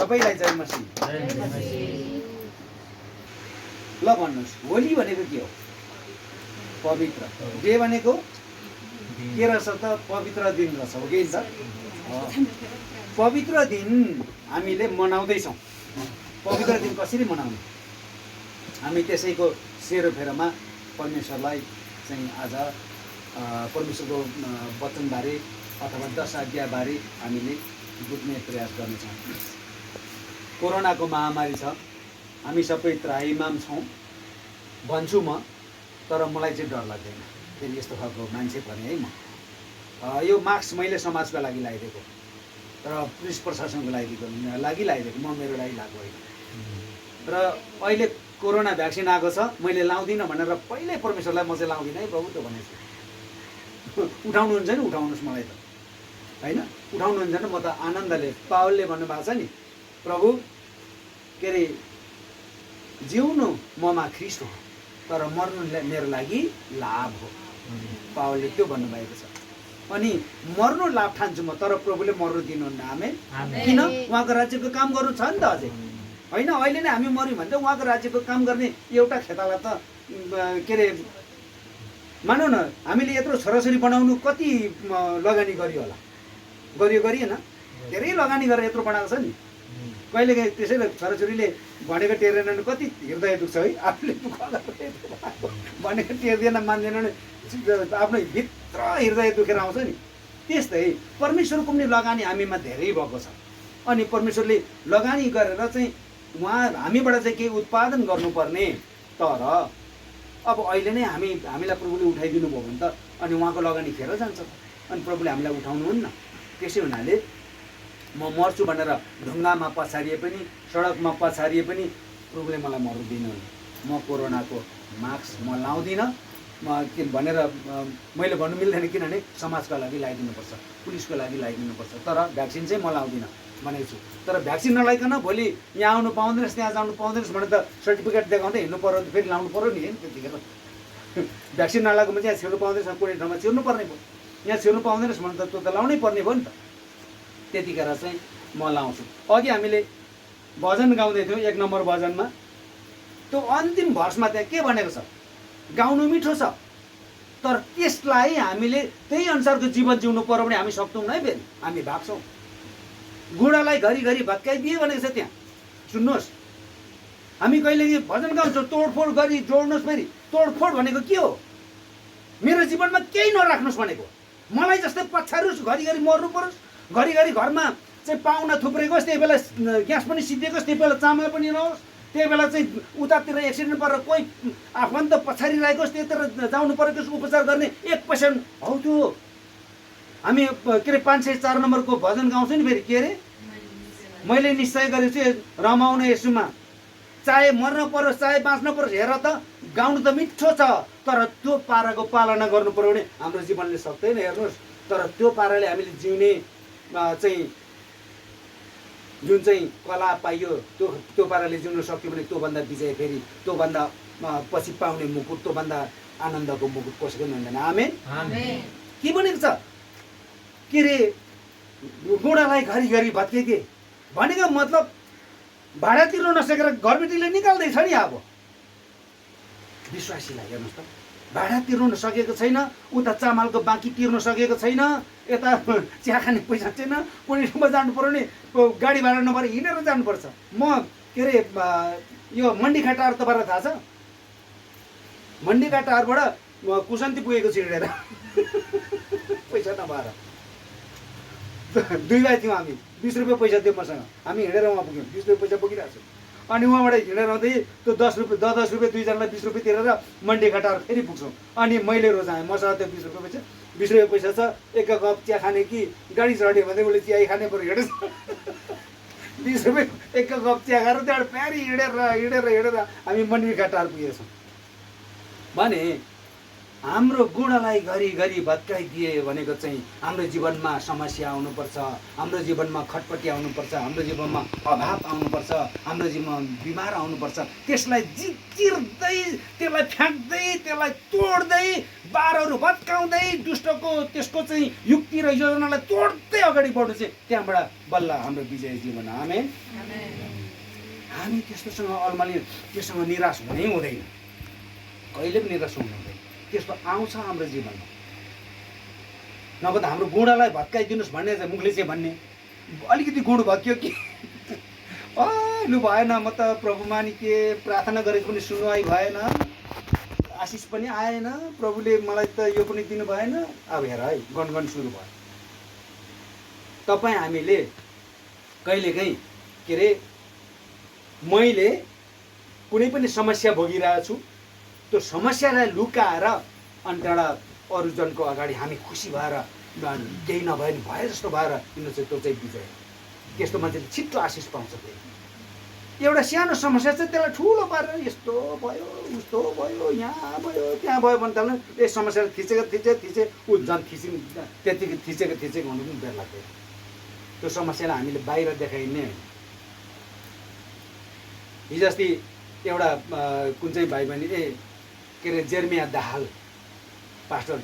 सबैलाई जय मसीह। ल भन्नुहोस्, होली भनेको के हो? पवित्र। डे भनेको के रहेछ त? पवित्र दिन रहेछ, हो कि त? पवित्र दिन हामीले मनाउँदैछौँ। पवित्र दिन कसरी मनाउने? हामी त्यसैको सेरोफेरोमा परमेश्वरलाई चाहिँ आज परमेश्वरको वचनबारे अथवा 10 आज्ञाबारे हामीले बुझ्ने प्रयास गर्नेछौँ। कोरोनाको महामारी छ, हामी सबै त्राहिमाम छौँ भन्छु म, तर मलाई चाहिँ डर लाग्दैन। फेरि यस्तो खालको मान्छे भने है म। यो मास्क मैले समाजको लागि लगाइदिएको, तर पुलिस प्रशासनको लागि लगाइदिएको, म मेरो लागि लगाएको होइन। र अहिले कोरोना भ्याक्सिन आएको छ, मैले लाउँदिनँ भनेर पहिल्यै परमेश्वरलाई म चाहिँ लाउँदिनँ है प्रभु त भनेको छु। उठाउनुहुन्छ नि उठाउनुहोस् मलाई त, होइन? उठाउनुहुन्छ नि, म त आनन्दले। पावलले भन्नुभएको छ नि, प्रभु के अरे जिउनु ममा ख्रिस्ट हो, तर मर्नु मेरो लागि लाभ हो। पावलले त्यो भन्नुभएको छ। अनि मर्नु लाभ ठान्छु म, तर प्रभुले मर्नु दिनुहुन्न। आमेन। किन? उहाँको राज्यको काम गर्नु छ नि त अझै, होइन? अहिले नै हामी मऱ्यौँ भने त उहाँको राज्यको काम गर्ने एउटा खेताला त के अरे मानौ न, हामीले यत्रो छोराछोरी बनाउनु कति लगानी गरियो होला? गरिएन? धेरै लगानी गरेर यत्रो बनाएको छ नि। कहिले काहीँ त्यसैले छोराछोरीले भनेको टेर्दैन, कति हृदय दुख्छ है। आफूले दुःख भनेको टेर्दैन, मान्दैन, आफ्नो भित्र हृदय दुखेर आउँछ नि। त्यस्तै परमेश्वरको पनि लगानी हामीमा धेरै भएको छ। अनि परमेश्वरले लगानी गरेर चाहिँ उहाँ हामीबाट चाहिँ केही उत्पादन गर्नुपर्ने, तर अब अहिले नै हामीलाई प्रभुले उठाइदिनु भयो भने त अनि उहाँको लगानी खेर जान्छ, अनि प्रभुले हामीलाई उठाउनुहुन्न। त्यसै हुनाले म मर्छु भनेर ढुङ्गामा पछारिए पनि, सडकमा पछारिए पनि प्रभुले मलाई मर्नु दिनुहुन्न। म कोरोनाको मास्क म लाउँदिनँ, म के भनेर मैले भन्नु मिल्दैन, किनभने समाजको लागि लगाइदिनुपर्छ, पुलिसको लागि लगाइदिनुपर्छ, तर भ्याक्सिन चाहिँ म लाउँदिनँ भनेको छु। तर भ्याक्सिन नलाइकन भोलि यहाँ आउनु पाउँदैनस्, त्यहाँ जानु पाउँदैनस् भने त सर्टिफिकेट देखाउँदै हिँड्नु पऱ्यो, फेरि लाउनु पऱ्यो नि होइन? त्यतिखेर भ्याक्सिन नलाएको मान्छे यहाँ छिर्नु पाउँदैछ, कुनै ठाउँमा छिर्नु पर्ने भयो। यहाँ छिर्नु पाउँदैनस् भने त त्यो त लाउनै पर्ने भयो नि त। त्यतिखेर चाहिँ म लाउँछु। अघि हामीले भजन गाउँदै थियौँ, 1 नम्बर भजनमा त्यो अन्तिम भर्समा त्यहाँ के भनेको छ? गाउनु मिठो छ, तर त्यसलाई हामीले त्यही अनुसारको जीवन जिउनु पर्यो भने हामी सक्दैनौँ है। फेरि हामी भाग्छौँ। गुडालाई घरिघरि भत्काइदिए भनेको छ त्यहाँ। सुन्नुहोस्, हामी कहिलेकाहीँ भजन गाउँछौँ, तोडफोड गरी जोड्नुहोस्। फेरि तोडफोड भनेको के हो? मेरो जीवनमा केही नराख्नुहोस् भनेको। मलाई जस्तै पछारोस्, घरिघरि मर्नु परोस्, घरिघरि घरमा चाहिँ पाहुना थुप्रेकोस्, त्यही बेला ग्यास पनि सिद्धिएकोस्, त्यही बेला चामल पनि नहोस्, त्यही बेला चाहिँ उतातिर एक्सिडेन्ट परेर कोही आफन्त पछाडि राखेकोस्, त्यतिर जानु पऱ्यो, त्यसको उपचार गर्ने 1 पैसा हौ। त्यो हामी के अरे 504 नम्बरको भजन गाउँछौँ नि। फेरि के अरे? मैले निश्चय गरेको छु रमाउन यसुमा, चाहे मर्न परोस् चाहे बाँच्न परोस्। हेर त, गाउनु त मिठो छ, तर त्यो पाराको पालना गर्नु पर्यो भने हाम्रो जीवनले सक्दैन। हेर्नुहोस्, तर त्यो पाराले हामीले जिउने चाहिँ जुन चाहिँ कला पाइयो, त्यो पाराले जिउन सक्यो भने त्योभन्दा विजय, फेरि त्योभन्दा पछि पाउने मुकुट, त्योभन्दा आनन्दको मुकुट कसैको पनि हुँदैन। आमेन। के भनेको छ? के अरे गुडालाई घरिघरि भत्काइदिए भनेको मतलब भाडा तिर्न नसकेर घरबेटीले निकाल्दैछ नि। अब विश्वासीलाई हेर्नुहोस् त, भाडा तिर्नु सकेको छैन, उता चामलको बाँकी तिर्नु सकेको छैन, यता चिया खाने पैसा छैन, कुनै ठाउँमा जानु पर्यो भने गाडी भाडा नभएर हिँडेर जानुपर्छ। म के अरे यो मन्डीघाटाहरू तपाईँलाई थाहा छ? मन्डीघाटाहरूबाट कुसन्ती पुगेको छु हिँडेर, पैसा नभएर। 2 भाइ थियौँ हामी, 20 रुपियाँ पैसा थियो मसँग, हामी हिँडेर उहाँ पुग्यौँ, 20 रुपियाँ पैसा बोकिरहेको छु। अनि उहाँबाट हिँडेर आउँदै त्यो 10 रुपियाँ 10 रुपियाँ दुईजनालाई 20 रुपियाँ तिरेर मन्डीघाटाहरू फेरि पुग्छौँ। अनि मैले रोजाएँ, मसँग त्यो 20 रुपियाँ पैसा, 20 रुपियाँ पैसा छ, 1 कप चिया खाने कि गाडी चढ्यो भने उसले चिया खाने पऱ्यो, हिँडेछ। 20 रुपियाँ 1 कप चिया खाएर त्यहाँबाट प्यारी हिँडेर हामी मन्डीघाटाहरू पुगेछौँ। भने हाम्रो गुणालाई घरिघरि भत्काइदिए भनेको चाहिँ हाम्रो जीवनमा समस्या आउनुपर्छ, हाम्रो जीवनमा खटपटी आउनुपर्छ, हाम्रो जीवनमा अभाव आउनुपर्छ, हाम्रो जीवनमा बिमार आउनुपर्छ। त्यसलाई चिर्दै, त्यसलाई फ्याँक्दै, त्यसलाई तोड्दै, बारहरू भत्काउँदै, दुष्टको त्यसको चाहिँ युक्ति र योजनालाई तोड्दै अगाडि बढ्नु चाहिँ त्यहाँबाट बल्ल हाम्रो विजय जीवन। आमेन। हामी त्यस्तोसँग अलमलि त्योसँग निराश हुनै हुँदैन, कहिले पनि निराश हुनु हुँदैन। त्यस्तो आउँछ हाम्रो जीवनमा, नभए त हाम्रो गुणालाई भत्काइदिनुहोस् भन्ने चाहिँ मुखले चाहिँ भन्ने, अलिकति गुण भत्कियो कि लु भएन, म त प्रभुमानि के प्रार्थना गरेको पनि सुनवाई भएन, आशिष पनि आएन, प्रभुले मलाई त यो पनि दिनु भएन, अब हेर है गनगन सुरु भयो। तपाईँ हामीले कहिलेकाहीँ के अरे मैले कुनै पनि समस्या भोगिरहेको छु, त्यो समस्यालाई लुकाएर अनि त्यहाँबाट अरूजनको अगाडि हामी खुसी भएर केही नभए नि भए जस्तो भएर किन चाहिँ त्यो चाहिँ विजय। त्यस्तो मान्छेले छिट्टो आशिष पाउँछ। एउटा सानो समस्या चाहिँ त्यसलाई ठुलो पारेर यस्तो भयो उस्तो भयो यहाँ भयो त्यहाँ भयो भने त यस समस्यालाई थिचे ऊ झन् त्यतिकै थिचेको हुनु पनि बेर लाग्दैन। त्यो समस्यालाई हामीले बाहिर देखाइने होइन। हिजो अस्ति एउटा कुन चाहिँ भाइ बहिनी के अरे जेर्मिया दाहाल पास्टर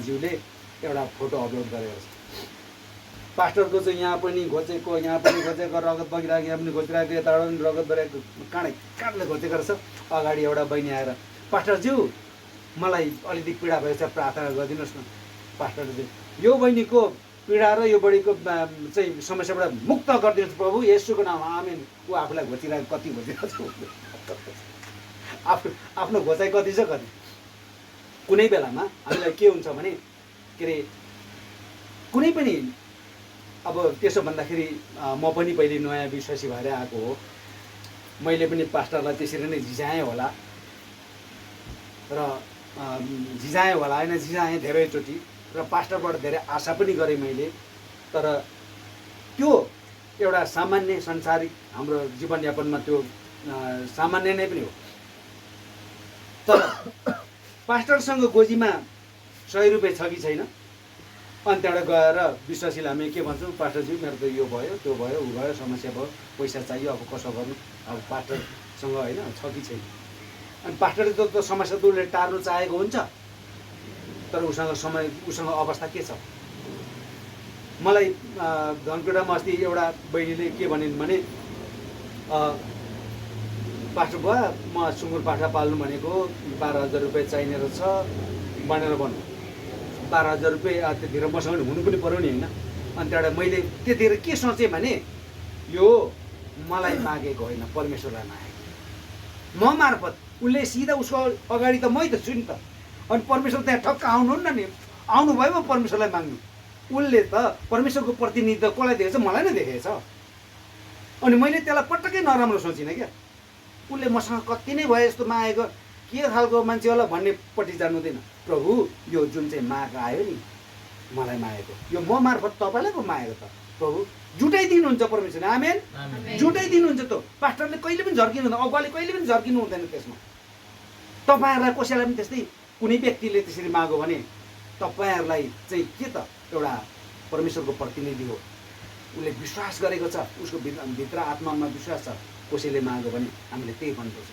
ज्यूले एउटा फोटो अपलोड गरेको छ। पास्टरको चाहिँ यहाँ पनि घोचेको रगत बगिरहेको, यहाँ पनि घोचिरहेको, यताबाट पनि रगत बगिरहेको, काँडले घोचेको रहेछ। अगाडि एउटा बहिनी आएर पास्टरज्यू मलाई अलिकति पीडा भएछ, प्रार्थना गरिदिनुहोस् न। पास्टरले यो बहिनीको पीडा र यो बहिनीको चाहिँ समस्याबाट मुक्त गरिदिनुहोस् प्रभु येशूको नाममा आमेन। ऊ आफूलाई घोचिरहेको कति घोचिरहेको छ, आफ्नो घोचाइ कति छ कति। कुनै बेलामा हामीलाई के हुन्छ भने के अरे कुनै पनि अब त्यसो भन्दाखेरि म पनि पहिले नयाँ विश्वासी भएर आएको हो, मैले पनि पास्टरलाई त्यसरी नै झिझाएँ होला र झिझाएँ धेरैचोटि र पास्टरबाट धेरै आशा पनि गरेँ मैले। तर त्यो एउटा सामान्य संसारिक हाम्रो जीवनयापनमा त्यो सामान्य नै पनि हो। तर पास्टरसँग गोजीमा 100 रुपियाँ छ कि छैन, अनि त्यहाँबाट गएर विश्वासीलाई हामी के भन्छौँ, पास्टरज्यू मेरो त यो भयो त्यो भयो ऊ भयो समस्या भयो, पैसा चाहियो, अब कसो गर्नु, अब पास्टरसँग होइन छ कि छैन। अनि पास्टरले त समस्या त उसले टार्नु चाहेको हुन्छ, तर उसँग अवस्था के छ। मलाई धनकुटामा अस्ति एउटा बहिनीले के भनिन् भने पास्टर बुवा म सुँगुर पाठा पाल्नु भनेको 12,000 रुपियाँ चाहिने रहेछ भनेर भन्नु। 12,000 रुपियाँ त्यतिखेर मसँग हुनु पनि पऱ्यो नि होइन। अनि त्यहाँबाट मैले त्यतिखेर के सोचेँ भने यो मलाई मागेको होइन, परमेश्वरलाई मागेको। म मार्फत उसले सिधा उसको अगाडि त मै त छु नि त। अनि परमेश्वर त्यहाँ ठक्क आउनुहुन्न नि, आउनुभयो म परमेश्वरलाई माग्नु। उसले त परमेश्वरको प्रतिनिधित्व कसलाई देखेछ, मलाई नै देखेछ। अनि मैले त्यसलाई पटक्कै नराम्रो सोचिनँ क्या। उसले मसँग कति नै भयो यस्तो मागेको, के खालको मान्छे होला भन्नेपट्टि जानु हुँदैन। प्रभु यो जुन चाहिँ माग आयो नि मलाई मागेको, यो म मार्फत तपाईँलाई पो मागेको त प्रभु जुटाइदिनुहुन्छ परमेश्वरले। आमेन। जुटाइदिनुहुन्छ। त पास्टरले कहिले पनि झर्किनु हुँदैन, अगुवाले कहिले पनि झर्किनु हुँदैन त्यसमा। तपाईँहरूलाई कसैलाई पनि त्यस्तै कुनै व्यक्तिले त्यसरी माग्यो भने तपाईँहरूलाई चाहिँ के त एउटा परमेश्वरको प्रतिनिधि हो, उसले विश्वास गरेको छ, उसको भित्र आत्मामा विश्वास छ। कसैले माग्यो भने हामीले त्यही भन्नुपर्छ,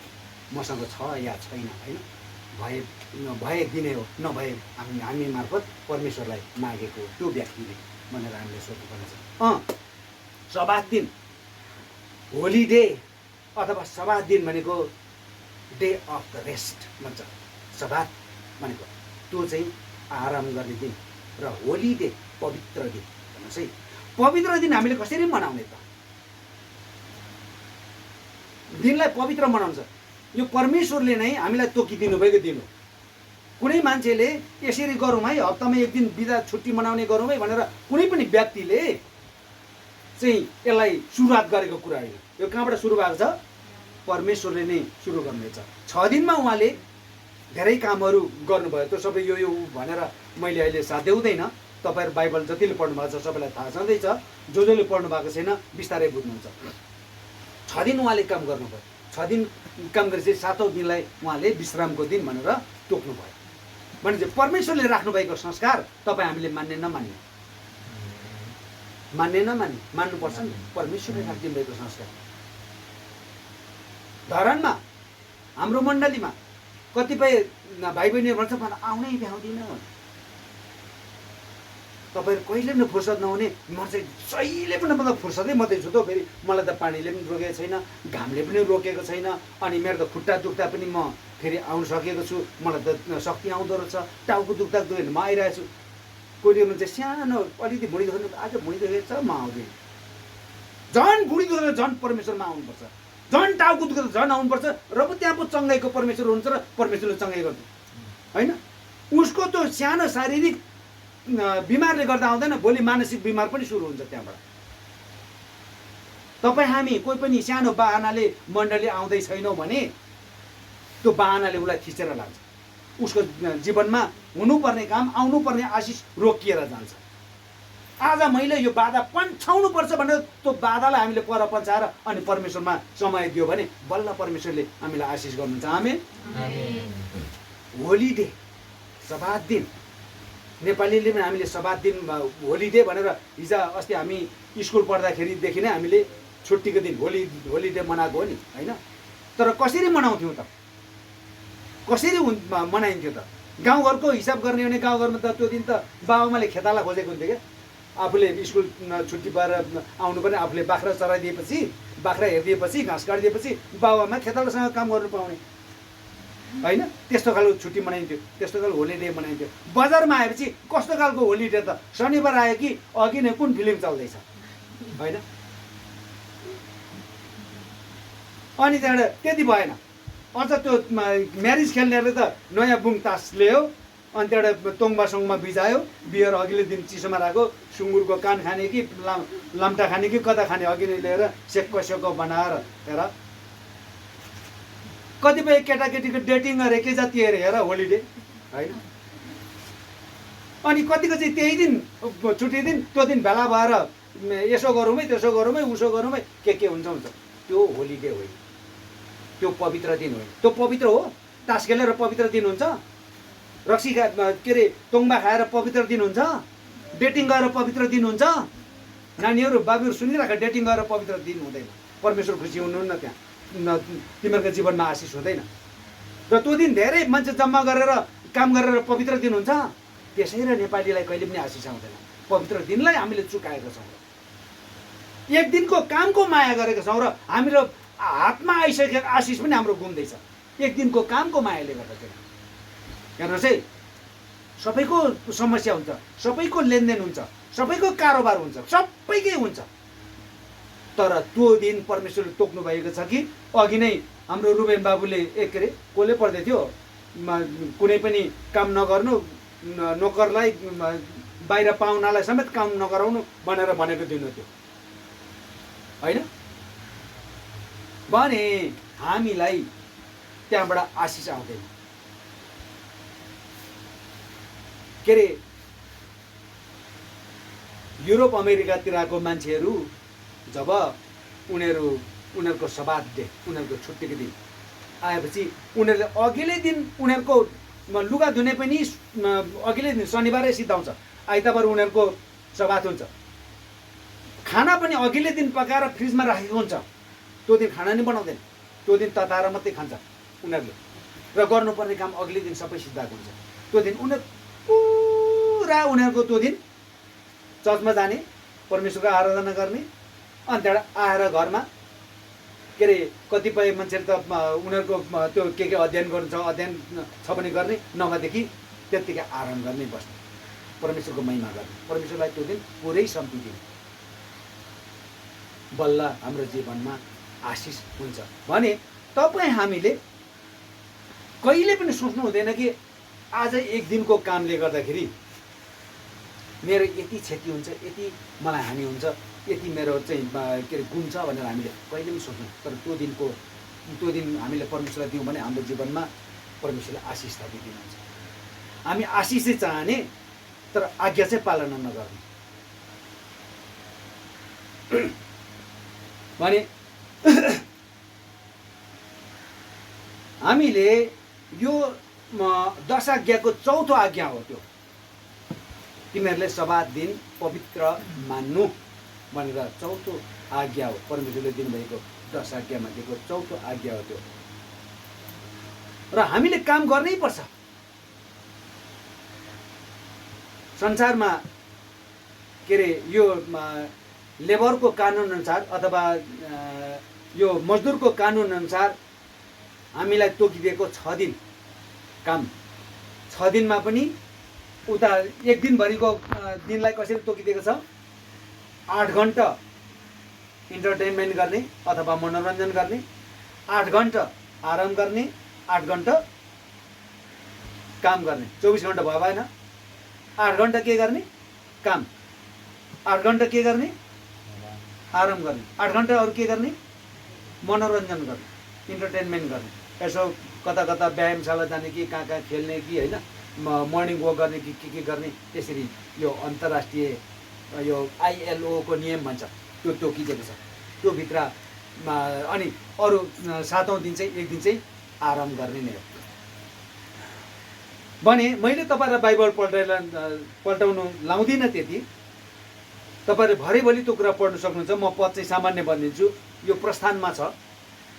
मसँग छ या छैन होइन, भए दिने हो, नभए हामी मार्फत परमेश्वरलाई मागेको त्यो व्यक्तिले भनेर हामीले सोध्नुपर्ने छ। सब्बात दिन होलिडे अथवा सब्बात दिन भनेको डे अफ द रेस्ट भन्छ। सब्बात भनेको त्यो चाहिँ आराम गर्ने दिन र होलिडे पवित्र दिन भन्नुहोस् है। पवित्र दिन हामीले कसरी मनाउने त? दिनलाई पवित्र मनाउँछ यो परमेश्वरले नै हामीलाई तोकिदिनु भएको दिन हो। कुनै मान्छेले यसरी गरौँ है, हप्तामा एक दिन बिदा छुट्टी मनाउने गरौँ है भनेर कुनै पनि व्यक्तिले चाहिँ यसलाई सुरुवात गरेको कुरा होइन। यो कहाँबाट सुरु भएको छ? परमेश्वरले नै सुरु गर्नेछ। 6 दिनमा उहाँले धेरै कामहरू गर्नुभयो। त्यो सबै यो भनेर मैले अहिले साथ देउँदैन। तपाईँहरू बाइबल जतिले पढ्नु भएको छ सबैलाई थाहा छँदैछ, जसले पढ्नु भएको छैन बिस्तारै बुझ्नुहुन्छ। 6 दिन उहाँले काम गर्नुभयो। 6 दिन काम गरेपछि 7औं दिनलाई उहाँले विश्रामको दिन भनेर तोक्नुभयो। भने चाहिँ परमेश्वरले राख्नुभएको संस्कार तपाईँ हामीले मान्ने नमान्ने, मान्नुपर्छ नि। परमेश्वरले राखिदिनु भएको संस्कार धरानमा हाम्रो मण्डलीमा कतिपय भाइ बहिनीहरू भन्छ आउनै भ्याउँदिन, तपाईँहरू कहिले पनि फुर्सद नहुने, म चाहिँ जहिले पनि मतलब फुर्सदै मात्रै छु त फेरि मलाई त पानीले पनि रोकेको छैन, घामले पनि रोकेको छैन, अनि मेरो त खुट्टा दुख्दा पनि म फेरि आउनु सकेको छु, मलाई त शक्ति आउँदो रहेछ, टाउको दुख्दा दुख्दैन म आइरहेको छु। कोही मान्छे सानो अलिकति भुँडी दुख्नु, आज भुँडी दुखेको छ म आउँदैन, झन् भुँडी दुखेर झन् परमेश्वरमा आउनुपर्छ, झन् टाउको दुखेर झन् आउनुपर्छ, र पो त्यहाँ पो चङ्गाइको परमेश्वर हुन्छ र परमेश्वरले चङ्गाइ गर्छ होइन। उसको त्यो सानो शारीरिक बिमारले गर्दा आउँदैन, भोलि मानसिक बिमार पनि सुरु हुन्छ त्यहाँबाट। तपाईँ हामी कोही पनि सानो बाहनाले मण्डली आउँदै छैनौँ भने त्यो बाहनाले उसलाई थिचेर लान्छ, उसको जीवनमा हुनुपर्ने काम, आउनुपर्ने आशिष रोकिएर जान्छ। आज मैले यो बाधा पन्छाउनुपर्छ भनेर त्यो बाधालाई हामीले पर पन्छाएर अनि परमेश्वरमा समय दियो भने बल्ल परमेश्वरले हामीलाई आशिष गर्नुहुन्छ। आमेन। होलिडे, सबात दिन, नेपालीले पनि हामीले सबात दिन होलिडे भनेर हिजो अस्ति हामी स्कुल पढ्दाखेरिदेखि नै हामीले छुट्टीको दिन होलिडे मनाएको हो नि होइन। तर कसरी मनाउँथ्यौँ त, कसरी मनाइन्थ्यो त? गाउँघरको हिसाब गर्ने भने गाउँघरमा त त्यो दिन त बाबाआमाले खेताला खोजेको हुन्थ्यो क्या। आफूले स्कुल छुट्टी पाएर आउनु पनि आफूले बाख्रा चराइदिएपछि, बाख्रा हेरिदिएपछि, घाँस काटिदिएपछि बाबाआमा खेतालासँग काम गर्नु पाउने होइन। त्यस्तो खालको छुट्टी मनाइन्थ्यो, त्यस्तो खालको होलिडे मनाइन्थ्यो। बजारमा आएपछि कस्तो खालको होलिडे त, शनिबार आयो कि अघि नै कुन फिल्म चल्दैछ होइन। अनि त्यहाँबाट त्यति भएन, अझ त्यो म्यारिज खेल्नेहरूले त नयाँ बुङ तास ल्यायो, अनि त्यहाँबाट तोङबा सोङमा भिजायो, बियर अघिल्लो दिन चिसोमा राख्यो, सुँगुरको कान खाने कि लाम्टा खाने कि कता खाने अघि नै लिएर सेक्को सेक्को बनाएर हेर। कतिपय केटाकेटीको डेटिङ अरे के जाति अरे हेर होलिडे होइन। अनि कतिको चाहिँ त्यही दिन छुट्टी दिन, त्यो दिन भेला भएर यसो गरौँ है, त्यसो गरौँ है, उसो गरौँ है, के हुन्छ हुन्छ। त्यो होलिडे होइन, त्यो पवित्र दिन होइन। त्यो पवित्र हो, तास खेलेर पवित्र दिन हुन्छ, रक्सी के अरे तोङबा खाएर पवित्र दिन हुन्छ, डेटिङ गरेर पवित्र दिन हुन्छ। नानीहरू बाबुहरू सुनिराख, डेटिङ गरेर पवित्र दिन हुँदैन, परमेश्वर खुसी हुनुहुन्न, त्यहाँ तिमीहरूको जीवनमा आशिष हुँदैन। र त्यो दिन धेरै मान्छे जम्मा गरेर काम गरेर पवित्र दिन हुन्छ, त्यसैले नेपालीलाई कहिले पनि आशिष आउँदैन। पवित्र दिनलाई हामीले चुकाएका छौँ, एक दिनको कामको माया गरेका छौँ र हाम्रो हातमा आइसकेको आशिष पनि हाम्रो गुम्दैछ एक दिनको कामको मायाले गर्दाखेरि। हेर्नुहोस् है, सबैको समस्या हुन्छ, सबैको लेनदेन हुन्छ, सबैको कारोबार हुन्छ, सबैकै हुन्छ। तर त्यो दिन परमेश्वरले तोक्नु भएको छ कि अघि नै हाम्रो रुबेन बाबुले के अरे कसले पढ्दै थियो, कुनै पनि काम नगर्नु, नोकरलाई बाहिर पाहुनालाई समेत काम नगराउनु भनेर भनेको दिन थियो होइन। भने हामीलाई त्यहाँबाट आशिष आउँदैन। के अरे युरोप अमेरिकातिरको मान्छेहरू जब उनीहरूको सबात डे, उनीहरूको छुट्टीको दिन आएपछि उनीहरूले अघिल्लै दिन उनीहरूको लुगा धुने पनि अघिल्लै दिन शनिबारै सिद्धाउँछ, आइतबार उनीहरूको सबात हुन्छ। खाना पनि अघिल्लै दिन पकाएर फ्रिजमा राखेको हुन्छ, त्यो दिन खाना नै बनाउँदैन, त्यो दिन तताएर मात्रै खान्छ उनीहरूले। र गर्नुपर्ने काम अघिल्लै दिन सबै सिद्धाएको हुन्छ। त्यो दिन उनीहरू पुरा उनीहरूको त्यो दिन चर्चमा जाने, परमेश्वरको आराधना गर्ने, अनि त्यहाँबाट आएर घरमा के अरे कतिपय मान्छेहरू त उनीहरूको त्यो के अध्ययन गर्नु छ, अध्ययन छ भने गर्ने, नभएदेखि त्यत्तिकै आराम गर्ने, बस्ने, परमेश्वरको महिमा गर्ने, परमेश्वरलाई त्यो दिन पुरै सम्पि दिने, बल्ल हाम्रो जीवनमा आशिष हुन्छ। भने तपाईँ हामीले कहिले पनि सोच्नु हुँदैन कि आज एक दिनको कामले गर्दाखेरि मेरो यति क्षति हुन्छ, यति मलाई हानि हुन्छ, यति मेरो चाहिँ के अरे गुण छ भनेर हामीले कहिले पनि सोच्नु। तर त्यो दिन हामीले परमेश्वरलाई दियौँ भने हाम्रो जीवनमा परमेश्वरले आशिष थपिदिनुहुन्छ। हामी आशिष चाहिँ चाहने तर आज्ञा चाहिँ पालना नगर्ने। भने हामीले यो 10 आज्ञाको चौथो आज्ञा हो, त्यो तिमीहरूले सबात दिन पवित्र मान्नु भनेर चौथो आज्ञा हो। परमेश्वरले दिनुभएको 10 आज्ञामा दिएको चौथो आज्ञा हो त्यो। र हामीले काम गर्नै पर्छ। संसारमा के अरे यो लेबरको कानुन अनुसार अथवा यो मजदुरको कानुन अनुसार हामीलाई तोकिदिएको 6 दिन काम, 6 दिनमा पनि उता एक दिनभरिको दिनलाई कसरी तोकिदिएको छ, 8 घन्टा इन्टरटेनमेन्ट गर्ने अथवा मनोरञ्जन गर्ने, 8 घन्टा आराम गर्ने, 8 घन्टा काम गर्ने। 24 घन्टा भयो भएन? 8 घन्टा के गर्ने? काम, 8 घन्टा के गर्ने? आराम गर्ने, 8 घन्टा अरू के गर्ने? मनोरञ्जन गर्ने, इन्टरटेनमेन्ट गर्ने। यसो कता कता व्यायामशाला जाने कि कहाँ कहाँ खेल्ने कि होइन, मर्निङ वक गर्ने कि के गर्ने, त्यसरी यो अन्तर्राष्ट्रिय यो ILO को नियम भन्छ त्यो तोकिदिएको छ। त्यो भित्रमा अनि अरू 7औं दिन चाहिँ एक दिन चाहिँ आराम गर्ने नै हो। भने मैले तपाईँलाई बाइबल पल्टाउनु लाउँदिनँ त्यति, तपाईँले भरेभरि त्यो कुरा पढ्नु सक्नुहुन्छ। म पद चाहिँ सामान्य भनिदिन्छु। यो प्रस्थानमा छ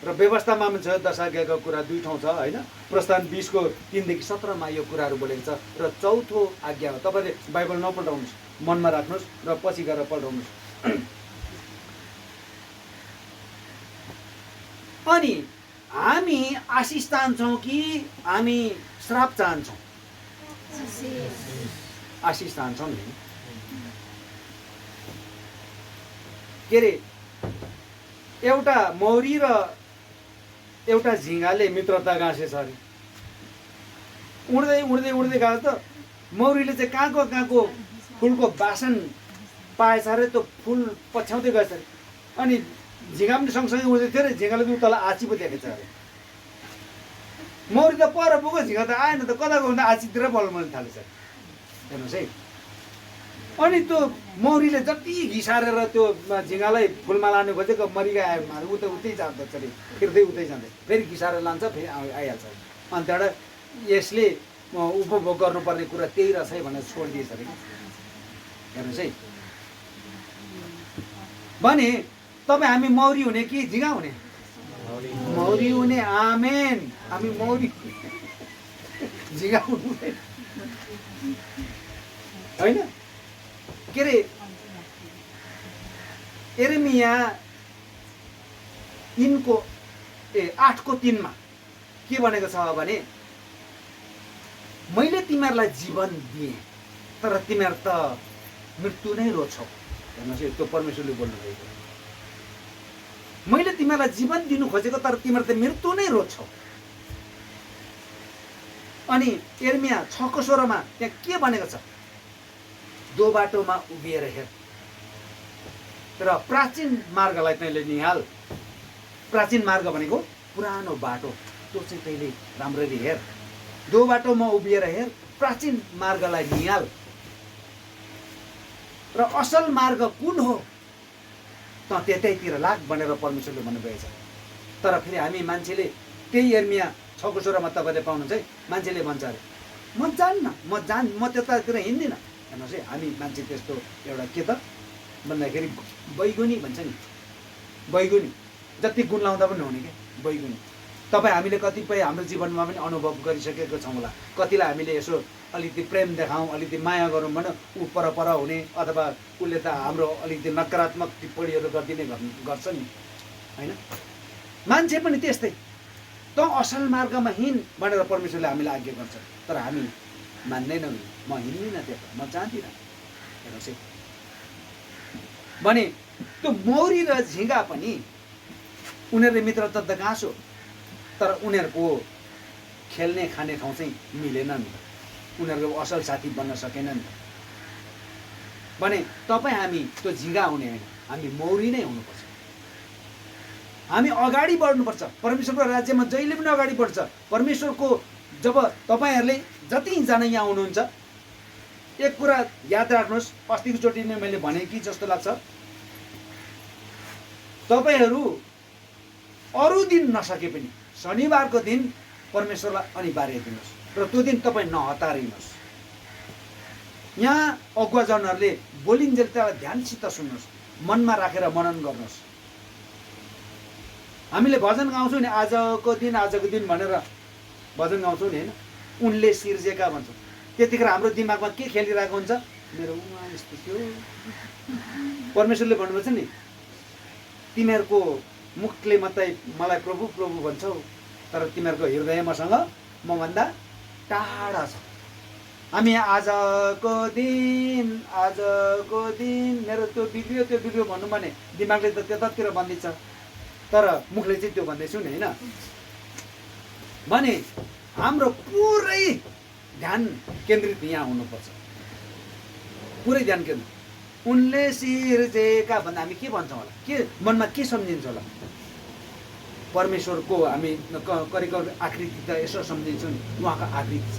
र व्यवस्थामा पनि छ, दशाज्ञाको कुरा 2 ठाउँ छ होइन। प्रस्थान 20 को 3 देखि 17 मा यो कुराहरू बोलेको छ र 4थो आज्ञा हो। तपाईँले बाइबल नपल्टाउनुहोस्, मनमा राख्नुहोस् र पछि गएर पल्टाउनुहोस्। अनि हामी आशिष चाहन्छौँ कि हामी श्राप चाहन्छौँ? आशिष चाहन्छौँ नि। के अरे एउटा मौरी र एउटा झिँगाले मित्रता गाँसेछ अरे। उड्दै उड्दै उड्दै गएको त मौरीले चाहिँ कहाँको फुलको बासन पाएछ अरे, त्यो फुल पछ्याउँदै गएछ अरे। अनि झिँगा पनि सँगसँगै उड्दै थियो अरे, झिँगाले पनि तल आँची पो देखेछ अरे। मौरी त पर पुग्यो, झिँगा त आएन त, कता गयो भन्दा आँचीतिर बल्मल्न थालेछ। हेर्नुहोस् है। अनि त्यो मौरीले जति घिसारेर त्यो झिँगालाई फुलमा लानु खोजेको मरिगयो, उतै जाँदछ अरे, फिर्दै उतै जाँदै फेरि घिसारेर लान्छ, फेरि आइहाल्छ। अनि त्यहाँबाट यसले उपभोग गर्नुपर्ने कुरा त्यही रहेछ है भनेर छोडिदिएछ अरे। हेर्नुहोस् है। भने तपाईँ हामी मौरी हुने कि झिँगा हुने? मौरी हुने। आमेन। हामी मौरी झिँगा हुनु होइन। के अरे यिर्मिया 8:3 मा के भनेको छ भने, मैले तिमीहरूलाई जीवन दिएँ तर तिमीहरू त मृत्यु नै रोज्छौ। हेर्नुहोस् है, त्यो परमेश्वरले बोल्नुभएको। मैले तिमीहरूलाई जीवन दिनु खोजेको तर तिमीहरू त मृत्यु नै रोज्छौ। अनि यिर्मिया 6:16 मा त्यहाँ के भनेको छ? दो बाटोमा उभिएर हेर र प्राचीन मार्गलाई तैँले निहाल। प्राचीन मार्ग भनेको पुरानो बाटो, त्यो चाहिँ तैँले राम्ररी हेर। दो बाटोमा उभिएर हेर, प्राचीन मार्गलाई निहाल र असल मार्ग कुन हो त त्यतैतिर लाग भनेर परमेश्वरले भन्नुभएको छ। तर फेरि हामी मान्छेले त्यही यिर्मिया 6:16 मा तपाईँले पाउनुहुन्छ है, मान्छेले भन्छ अरे म जान्न, म त्यतातिर हिँड्दिनँ। हेर्नुहोस् है, हामी मान्छे त्यस्तो एउटा के त भन्दाखेरि बैगुनी भन्छ नि, बैगुनी जति गुण लाउँदा पनि हुने क्या बैगुनी। तपाईँ हामीले कतिपय हाम्रो जीवनमा पनि अनुभव गरिसकेको छौँ होला। कतिलाई हामीले यसो अलिकति प्रेम देखाउँ, अलिकति माया गरौँ भने ऊ पर हुने, अथवा उसले त हाम्रो अलिकति नकारात्मक टिप्पणीहरू गरिदिने गर्छ नि होइन। मान्छे पनि त्यस्तै, त असल मार्गमा हिँड भनेर परमेश्वरले हामीलाई आज्ञा गर्छ। तर हामी मान्दैनौँ, म हिँड्दिनँ त्यता, म जाँदिनँ। हेर्नुहोस् है। भने त्यो मौरी र झिँगा पनि उनीहरूले मित्रता त गाँसो, तर उनीहरूको खेल्ने खाने ठाउँ चाहिँ मिलेन नि त, उनीहरूको असल साथी बन्न सकेन नि त। भने तपाईँ हामी त्यो झिँगा हुने होइन, हामी मौरी नै हुनुपर्छ। हामी अगाडि बढ्नुपर्छ। परमेश्वरको राज्यमा जहिले पनि अगाडि बढ्छ। परमेश्वरको जब तपाईँहरूले जतिजना यहाँ आउनुहुन्छ, एक कुरा याद राख्नुहोस्, अस्तिको चोटि नै मैले भने कि जस्तो लाग्छ, तपाईँहरू अरू दिन नसके पनि शनिबारको दिन परमेश्वरलाई अनिवार्य दिनुहोस् र त्यो दिन तपाईँ नहतारिनुहोस्। यहाँ अगुवाजनहरूले बोलिन्जेल त्यसलाई ध्यानसित सुन्नुहोस्, मनमा राखेर मनन गर्नुहोस्। हामीले भजन गाउँछौँ नि, आजको दिन भनेर भजन गाउँछौँ नि होइन, उनले सिर्जेका भन्छौँ। त्यतिखेर हाम्रो दिमागमा के खेलिरहेको हुन्छ? मेरो उमा यस्तो थियो। परमेश्वरले भन्नुपर्छ नि, तिमीहरूको मुखले मात्रै मलाई प्रभु प्रभु भन्छौ, तर तिमीहरूको हृदय मसँग मभन्दा टाढा छ। हामी आजको दिन मेरो त्यो बिग्रियो भन्नु भने दिमागले त त्यतातिर भन्दैछ, तर मुखले चाहिँ त्यो भन्दैछु नि होइन। भने हाम्रो पुरै ध्यान केन्द्रित यहाँ हुनुपर्छ, पुरै ध्यान केन्द्रित। उनले सिर्जेका भन्दा हामी के भन्छौँ होला, के मनमा के सम्झिन्छ होला? परमेश्वरको हामी करिब आकृति त यसो सम्झिन्छौँ नि, उहाँको आकृति छ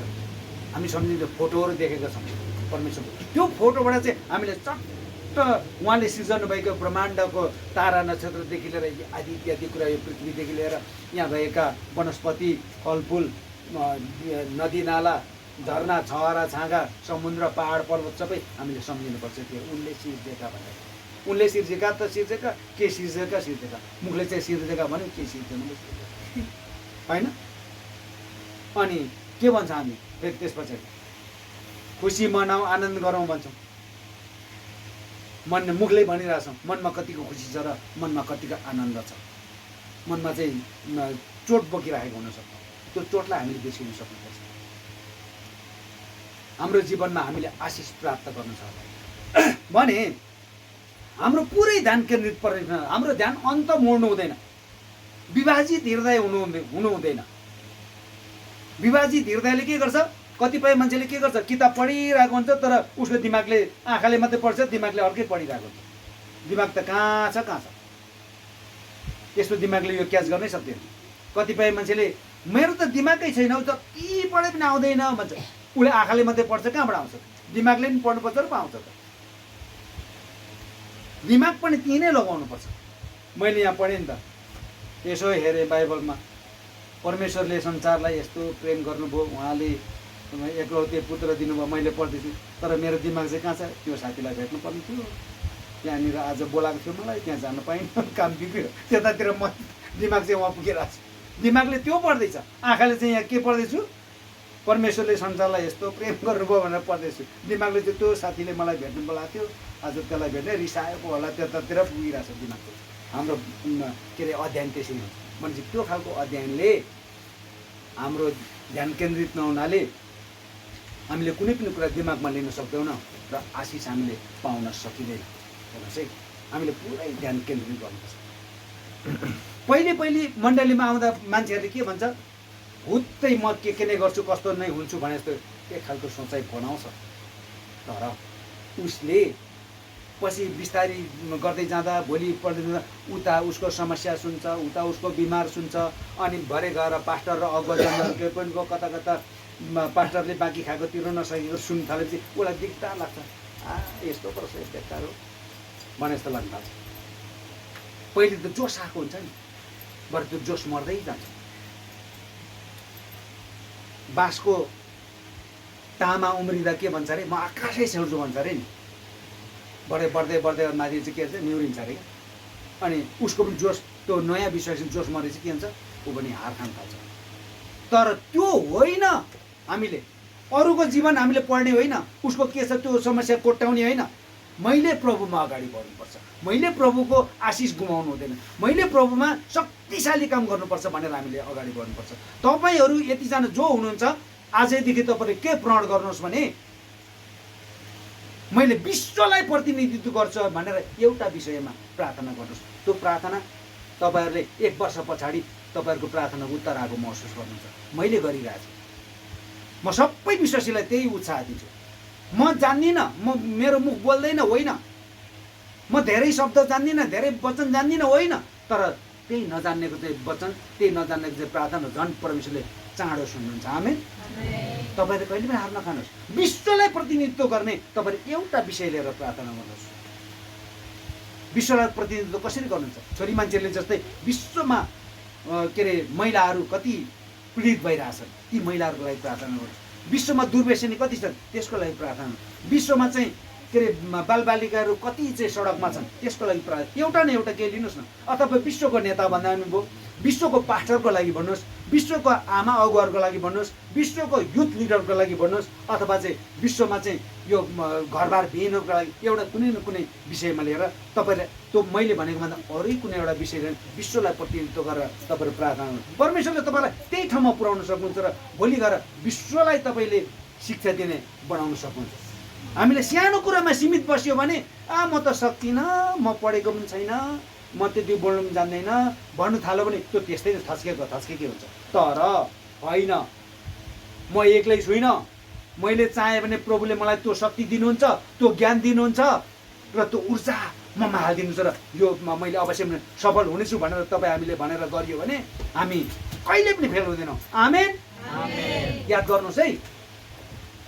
हामी सम्झिन्छौँ, फोटोहरू देखेका छौँ परमेश्वरको। त्यो फोटोबाट चाहिँ हामीले चट्ट उहाँले सिर्जनु भएको ब्रह्माण्डको तारा नक्षत्रदेखि लिएर आदि इत्यादि कुरा, यो पृथ्वीदेखि लिएर यहाँ भएका वनस्पति फलफुल नदी नाला झरना छहरा छाँगा समुद्र पहाड पर्वत सबै हामीले सम्झिनुपर्छ। त्यो उनले सिर्जेका भनेर, उनले सिर्जेका त सिर्जेका, के सिर्जेका सिर्जेका, मुखले चाहिँ सिर्जेका भन्यो, के सिर्जनु होइन। अनि के भन्छ हामी फेरि त्यस पछाडि? खुसी मनाऊ आनन्द गरौँ भन्छौँ। मुखले भनिरहेछौँ, मनमा कतिको खुसी छ र मनमा कतिको आनन्द छ। मनमा चाहिँ चोट बोकिरहेको हुनसक्छ, त्यो चोटलाई हामीले बिर्सिनु सक्नुपर्छ। हाम्रो जीवनमा हामीले आशिष प्राप्त गर्नु छ भने हाम्रो पुरै ध्यान केन्द्रित पर्ने, हाम्रो ध्यान अन्त मोड्नु हुँदैन, विभाजित हृदय हुनु हुँदैन। विभाजित हृदयले के गर्छ? कतिपय मान्छेले के गर्छ? किताब पढिरहेको हुन्छ तर उसको दिमागले आँखाले मात्रै पढ्छ, दिमागले अर्कै पढिरहेको हुन्छ। दिमाग त कहाँ छ? यस्तो दिमागले यो क्याच गर्नै सक्दैन। कतिपय मान्छेले मेरो त दिमागै छैन, जति पढे पनि आउँदैन भन्छ। उसले आँखाले मात्रै पढ्छ, कहाँबाट आउँछ? दिमागले पनि पढ्नुपर्छ र पाउँछ त। दिमाग पनि त्यहीँ नै लगाउनुपर्छ। मैले यहाँ पढेँ नि त, यसो हेरेँ बाइबलमा, परमेश्वरले संसारलाई यस्तो प्रेम गर्नुभयो, उहाँले एकलौटे पुत्र दिनुभयो। मैले पढ्दैछु तर मेरो दिमाग चाहिँ कहाँ छ? त्यो साथीलाई भेट्नु पर्ने थियो, त्यहाँनिर आज बोलाएको थियो मलाई, त्यहाँ जानु पाइनँ, काम बिग्रियो, त्यतातिर म दिमाग चाहिँ उहाँ पुगिरहेको छ। दिमागले त्यो पढ्दैछ, आँखाले चाहिँ यहाँ के पढ्दैछु? परमेश्वरले संसारलाई यस्तो प्रेम गर्नुभयो भनेर पढ्दैछु। दिमागले चाहिँ त्यो साथीले मलाई भेट्नु बोलाएको थियो, आज त्यसलाई भेट्ने रिसाएको होला, त्यतातिर पुगिरहेको छ दिमाग। हाम्रो के अरे अध्ययन त्यसरी हुन्छ भनेपछि त्यो खालको अध्ययनले हाम्रो ध्यान केन्द्रित नहुनाले हामीले कुनै पनि कुरा दिमागमा लिन सक्दैनौँ र आशिष हामीले पाउन सकिँदैन। चाहिँ हामीले पुरै ध्यान केन्द्रित गर्नुपर्छ। पहिले मण्डलीमा आउँदा मान्छेहरूले के भन्छ? हुत्तै म के नै गर्छु, कस्तो नै हुन्छु भने जस्तो एक खालको सोचाइ बनाउँछ। तर उसले पछि बिस्तारै गर्दै जाँदा, भोलि पढ्दै जाँदा उता उसको समस्या सुन्छ, उता उसको बिमार सुन्छ, अनि भरे गएर पास्टर र अगुवा जनहरू के पनि गयो, कता कता पास्टरले बाँकी खाएको तिर्न नसकेको सुन्न थालेपछि उसलाई दिक्कत लाग्छ। यस्तो पर्छ, यस्तो टाढो भने जस्तो लाग्न थाल्छ। पहिले त जोस आएको हुन्छ नि, बरु त्यो जोस मर्दै जान्छ। बाँसको तामा उम्रिँदा के भन्छ अरे? म आकाशै छेड्छु भन्छ अरे नि। बढ्दै माथि चाहिँ के भन्छ? निहुरिन्छ अरे। अनि उसको पनि जोस, त्यो नयाँ विश्वासी जोस मरेपछि के हुन्छ? ऊ पनि हार खान थाल्छ। तर त्यो होइन, हामीले अरूको जीवन हामीले पढ्ने होइन, उसको के छ त्यो समस्या कोट्याउने होइन। मैले प्रभुमा अगाडि बढ्नुपर्छ, मैले प्रभुको आशिष गुमाउनु हुँदैन, मैले प्रभुमा शक्तिशाली काम गर्नुपर्छ भनेर हामीले अगाडि बढ्नुपर्छ। तपाईँहरू यतिजना जो हुनुहुन्छ आजैदेखि तपाईँले के प्रण गर्नुहोस् भने मैले विश्वलाई प्रतिनिधित्व गर्छु भनेर एउटा विषयमा प्रार्थना गर्नुहोस्। त्यो प्रार्थना तपाईँहरूले 1 वर्ष पछाडि तपाईँहरूको प्रार्थनाको उत्तर आएको महसुस गर्नुहुन्छ। मैले गरिरहेको छु। म सबै विश्वासीलाई त्यही उत्साह दिन्छु। म जान्दिनँ, मेरो मुख बोल्दैन होइन, म धेरै शब्द जान्दिनँ, धेरै वचन जान्दिनँ होइन, तर त्यही नजान्नेको चाहिँ वचन, त्यही नजान्नेको चाहिँ प्रार्थना झन् परमेश्वरले चाँडो सुन्नुहुन्छ। आमेन। तपाईँले कहिले पनि हार नखानुहोस्। विश्वलाई प्रतिनिधित्व गर्ने तपाईँले एउटा विषय लिएर प्रार्थना गर्नुहोस्। विश्वलाई प्रतिनिधित्व कसरी गर्नुहुन्छ? छोरी मान्छेले जस्तै विश्वमा के अरे महिलाहरू कति पीडित भइरहेछन्, ती महिलाहरूको लागि प्रार्थना गर्नुहोस्। विश्वमा दुर्व्यसनी कति छन्, त्यसको लागि प्रार्थना। विश्वमा चाहिँ के अरे बालबालिकाहरू कति चाहिँ सडकमा छन्, त्यसको लागि प्रार्थना। एउटा न एउटा केही लिनुहोस् न। अथवा विश्वको नेता भन्दा पनि भयो, विश्वको पास्टरको लागि भन्नुहोस्, विश्वको आमा अगुवाहरूको लागि भन्नुहोस्, विश्वको युथ लिडरको लागि भन्नुहोस्, अथवा चाहिँ विश्वमा चाहिँ यो घरबार विहीनहरूको लागि एउटा कुनै न कुनै विषयमा लिएर तपाईँले त्यो मैले भनेको भन्दा अरू कुनै एउटा विषय लिएर विश्वलाई प्रतिनिधित्व गरेर तपाईँहरू प्रार्थना गर्नु। परमेश्वरले तपाईँलाई त्यही ठाउँमा पुर्याउन सक्नुहुन्छ र भोलि गएर विश्वलाई तपाईँले शिक्षा दिने बनाउन सक्नुहुन्छ। हामीले सानो कुरामा सीमित बस्यो भने म त सक्दिनँ, म पढेको पनि छैन, म त्यति बोल्नु पनि जान्दैन भन्नु थाल्यो भने त्यो त्यस्तै थस्केकै हुन्छ। तर होइन, म एक्लै छुइनँ, मैले चाहेँ भने प्रभुले मलाई त्यो शक्ति दिनुहुन्छ, त्यो ज्ञान दिनुहुन्छ र त्यो ऊर्जा ममा हालिदिनुहुन्छ र यो मैले अवश्य सफल हुनेछु भनेर तपाईँ हामीले भनेर गरियो भने हामी कहिले पनि फेल हुँदैनौँ। आमेन। याद गर्नुहोस् है,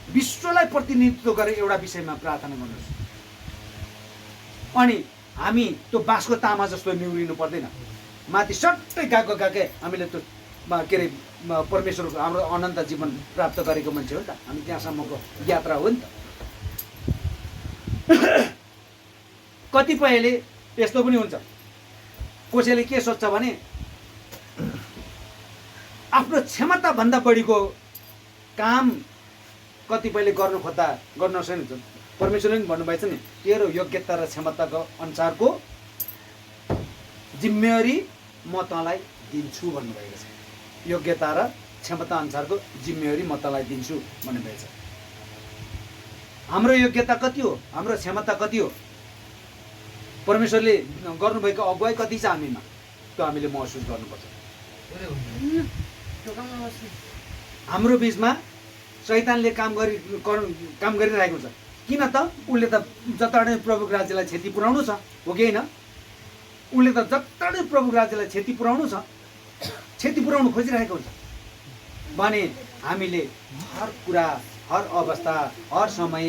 विश्वलाई प्रतिनिधित्व गरेर एउटा विषयमा प्रार्थना गर्नुहोस्। अनि हामी त्यो बाँसको तामा जस्तो निहुरिनु पर्दैन। माथि सट्टै गएकै हामीले त्यो के अरे परमेश्वरको हाम्रो अनन्त जीवन प्राप्त गरेको मान्छे हो नि त, हामी त्यहाँसम्मको यात्रा हो नि त। कतिपयले यस्तो पनि हुन्छ, कसैले के सोच्छ भने आफ्नो क्षमताभन्दा बढीको काम कतिपयले गर्नु खोज्दा गर्न सक्नुहुन्छ। परमेश्वरले पनि भन्नुभएको छ नि, तेरो योग्यता र क्षमताको अनुसारको जिम्मेवारी म तँलाई दिन्छु भन्नुभएको छ। योग्यता र क्षमता अनुसारको जिम्मेवारी म तँलाई दिन्छु भन्नुभएको छ। हाम्रो योग्यता कति हो, हाम्रो क्षमता कति हो, परमेश्वरले गर्नुभएको अगुवाई कति छ हामीमा, त्यो हामीले महसुस गर्नुपर्छ। हाम्रो बिचमा शैतानले काम गरिरहेको छ। किन त? उसले त जताडै प्रभुको राज्यलाई क्षति पुर्याउनु छ, हो कि होइन? उसले त जताडै प्रभुको राज्यलाई क्षति पुर्याउनु छ, क्षति पुर्याउनु खोजिरहेको हुन्छ भने हामीले हर कुरा, हर अवस्था, हर समय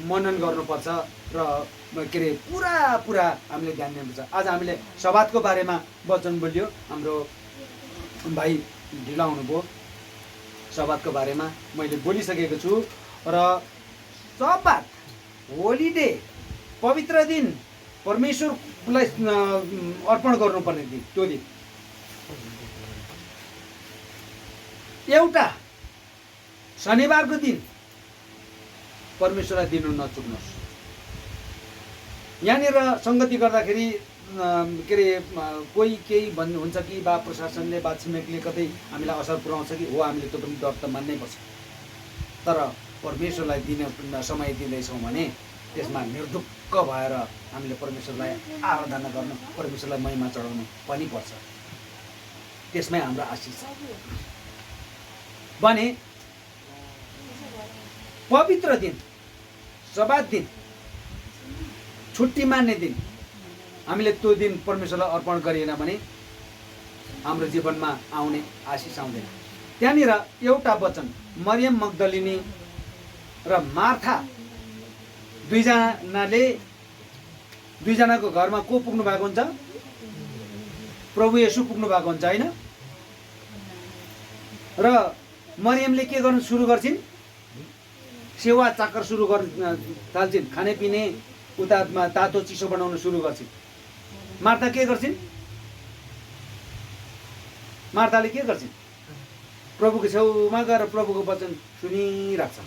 मनन गर्नुपर्छ र के अरे पुरा हामीले ध्यान दिनुपर्छ। आज हामीले सवादको बारेमा वचन बोल्यो, हाम्रो भाइ ढिलो आउनुभयो। सवादको बारेमा मैले बोलिसकेको छु र सवाद होलिडे पवित्र दिन, परमेश्वरलाई अर्पण गर्नुपर्ने दिन, त्यो दिन एउटा शनिबारको दिन परमेश्वरलाई दिनु नचुक्नुहोस्। यहाँनिर सङ्गति गर्दाखेरि के अरे कोही केही भन्नुहुन्छ कि बा प्रशासनले बा छिमेकले कतै हामीलाई असर पुर्याउँछ कि हो, हामीले त्यो पनि डर त मान्नै पर्छ। तर परमेश्वरलाई दिने समय दिँदैछौँ भने त्यसमा निर्धुक्क भएर हामीले परमेश्वरलाई आराधना गर्नु, परमेश्वरलाई महिमा चढाउनु पनि पर्छ। त्यसमै हाम्रो आशिष छ भने पवित्र दिन, सबात दिन, छुट्टी मान्ने दिन, हामीले त्यो दिन परमेश्वरलाई अर्पण गरिएन भने हाम्रो जीवनमा आउने आशिष आउँदैन। त्यहाँनिर एउटा वचन, मरियम मग्दलिनी र मार्था दुईजनाको घरमा को पुग्नु भएको हुन्छ? प्रभु येशू पुग्नु भएको हुन्छ, होइन? र मरियमले के गर्नु सुरु गर्छिन्? सेवा चाकर सुरु गर्न थाल्छिन्, खानेपिने उता तातो चिसो बनाउन सुरु गर्छिन्। मार्था के गर्छिन्? मार्थाले के गर्छिन्? प्रभुको छेउमा गएर प्रभुको वचन सुनिराख्छ,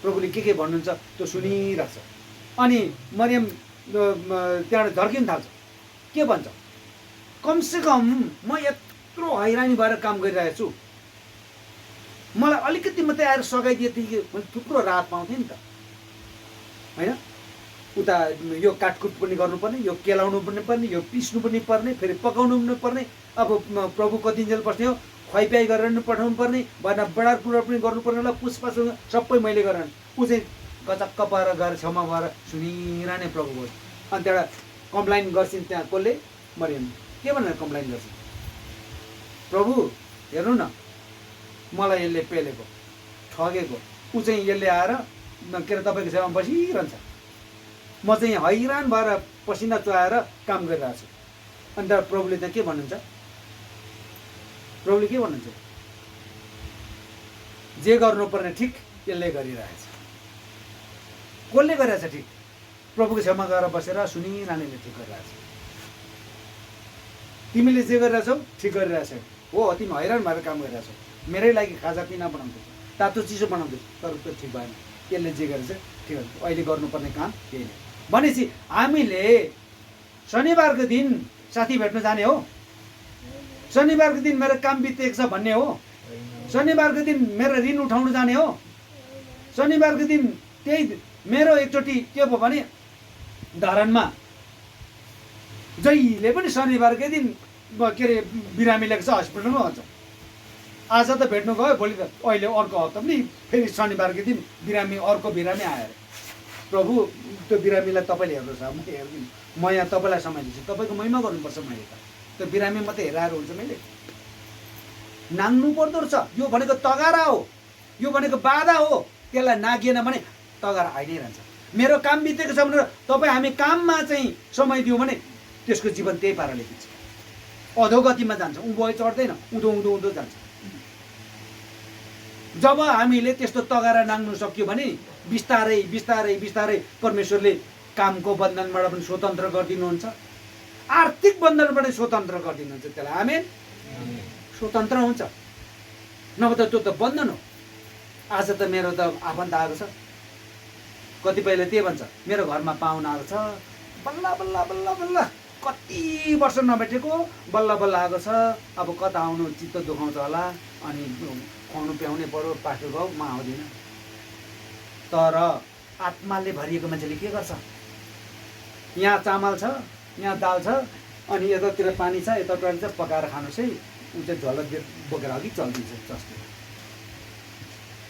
प्रभुले के भन्नुहुन्छ त्यो सुनिराख्छ। अनि मरियम त्यहाँबाट झर्किन थाल्छ। के भन्छ? कमसेकम म यत्रो हैरानी भएर काम गरिरहेको छु, मलाई अलिकति मात्रै आएर सघाइदिए भने थुप्रो राहत पाउँथेँ नि त, होइन? उता यो काटकुट पनि गर्नुपर्ने, यो केलाउनु पनि पर्ने, यो पिस्नु पनि पर्ने, फेरि पकाउनु पनि पर्ने। अब प्रभु कतिन्जेल बस्ने हो, खुवाइपियाइ गरेर पनि पठाउनु पर्ने, भएन बडार पुरा पनि गर्नुपर्ने होला, पुष्पास सबै मैले गरेर ऊ चाहिँ गचक्क पाएर गएर छेउमा गएर सुनिरहने प्रभुको। अनि त्यहाँबाट कम्प्लाइन गर्छिन् त्यहाँ कसले? मरियम। के भनेर कम्प्लाइन गर्छिन्? प्रभु हेर्नु न, मलाई यसले पेलेको, ठगेको, ऊ चाहिँ यसले आएर के अरे तपाईँको छेउमा बसिरहन्छ, म चाहिँ हैरान भएर पसिना चुहाएर काम गरिरहेको छु। अनि त्यहाँ प्रभुले त्यहाँ के भन्नुहुन्छ? प्रभुले के भन्नुहुन्छ? जे गर्नुपर्ने ठिक यसले गरिरहेछ। कसले गरिरहेछ ठिक? प्रभुको छेउमा गएर बसेर सुनिरहनेले ठिक गरिरहेछ। तिमीले जे गरिरहेछौ ठिक गरिरहेछौ हो, तिमी हैरान भएर काम गरिरहेछौ, मेरै लागि खाजा पिना बनाउँदैछ, तातो चिसो बनाउँदैछ, तर त्यो ठिक भएन, यसले जे गरेछ ठिक हो, अहिले गर्नुपर्ने काम यही हो भनेपछि हामीले शनिबारको दिन साथी भेट्न जाने हो, शनिबारको दिन मेरो काम बितेको छ भन्ने हो, शनिबारको दिन मेरो ऋण उठाउन जाने हो, शनिबारको दिन त्यही मेरो एकचोटि के भयो भने धरानमा जहिले पनि शनिबारकै दिन के अरे बिरामी ल्याएको छ हस्पिटलमा भन्छ, आज त भेट्नु गयो, भोलि त अहिले अर्को हप्ता पनि फेरि शनिबारकै दिन बिरामी, अर्को बिरामी आएर प्रभु त्यो बिरामीलाई तपाईँले हेर्नुहोस्, म हेर्दिनँ, म यहाँ तपाईँलाई सम्हालिन्छु, तपाईँको महिमा गर्नुपर्छ, मैले त त्यो बिरामी मात्रै हेराएर हुन्छ, मैले नाग्नु पर्दो रहेछ। यो भनेको तगारा हो, यो भनेको बाधा हो, त्यसलाई नागिएन भने तगारा आइ नै रहन्छ। मेरो काम बितेको छ भनेर तपाईँ हामी काममा चाहिँ समय दियौँ भने त्यसको जीवन त्यही पाराले बित्छ, अधोगतिमा जान्छ, उँभो चढ्दैन, उँधो उँधो उँधो जान्छ। जब हामीले त्यस्तो तगारा नाग्नु सक्यो भने बिस्तारै बिस्तारै बिस्तारै परमेश्वरले कामको बन्धनबाट पनि स्वतन्त्र गरिदिनुहुन्छ, आर्थिक बन्धनबाट स्वतन्त्र गरिदिनुहुन्छ, त्यसलाई आमेन, स्वतन्त्र हुन्छ। नभए त त्यो त बन्धन हो। आज त मेरो त आफन्त आएको छ, कतिपयले त्यही भन्छ मेरो घरमा पाहुनाहरू छ, बल्ल बल्ल बल्ल बल्ल कति वर्ष नभेटेको, बल्ल बल्ल आएको छ, अब कता आउनु चित्त दुखाउँछ होला, अनि खुवाउनु प्याउने पऱ्यो, पास्टर भाउ म आउँदिनँ। तर आत्माले भरिएको मान्छेले के गर्छ, यहाँ चामल छ, यहाँ दाल छ, अनि यतातिर पानी छ, यता पानी छ, पकाएर खानुहोस् है, ऊ चाहिँ झलक बोकेर अघि चल्दिन्छ जस्तो।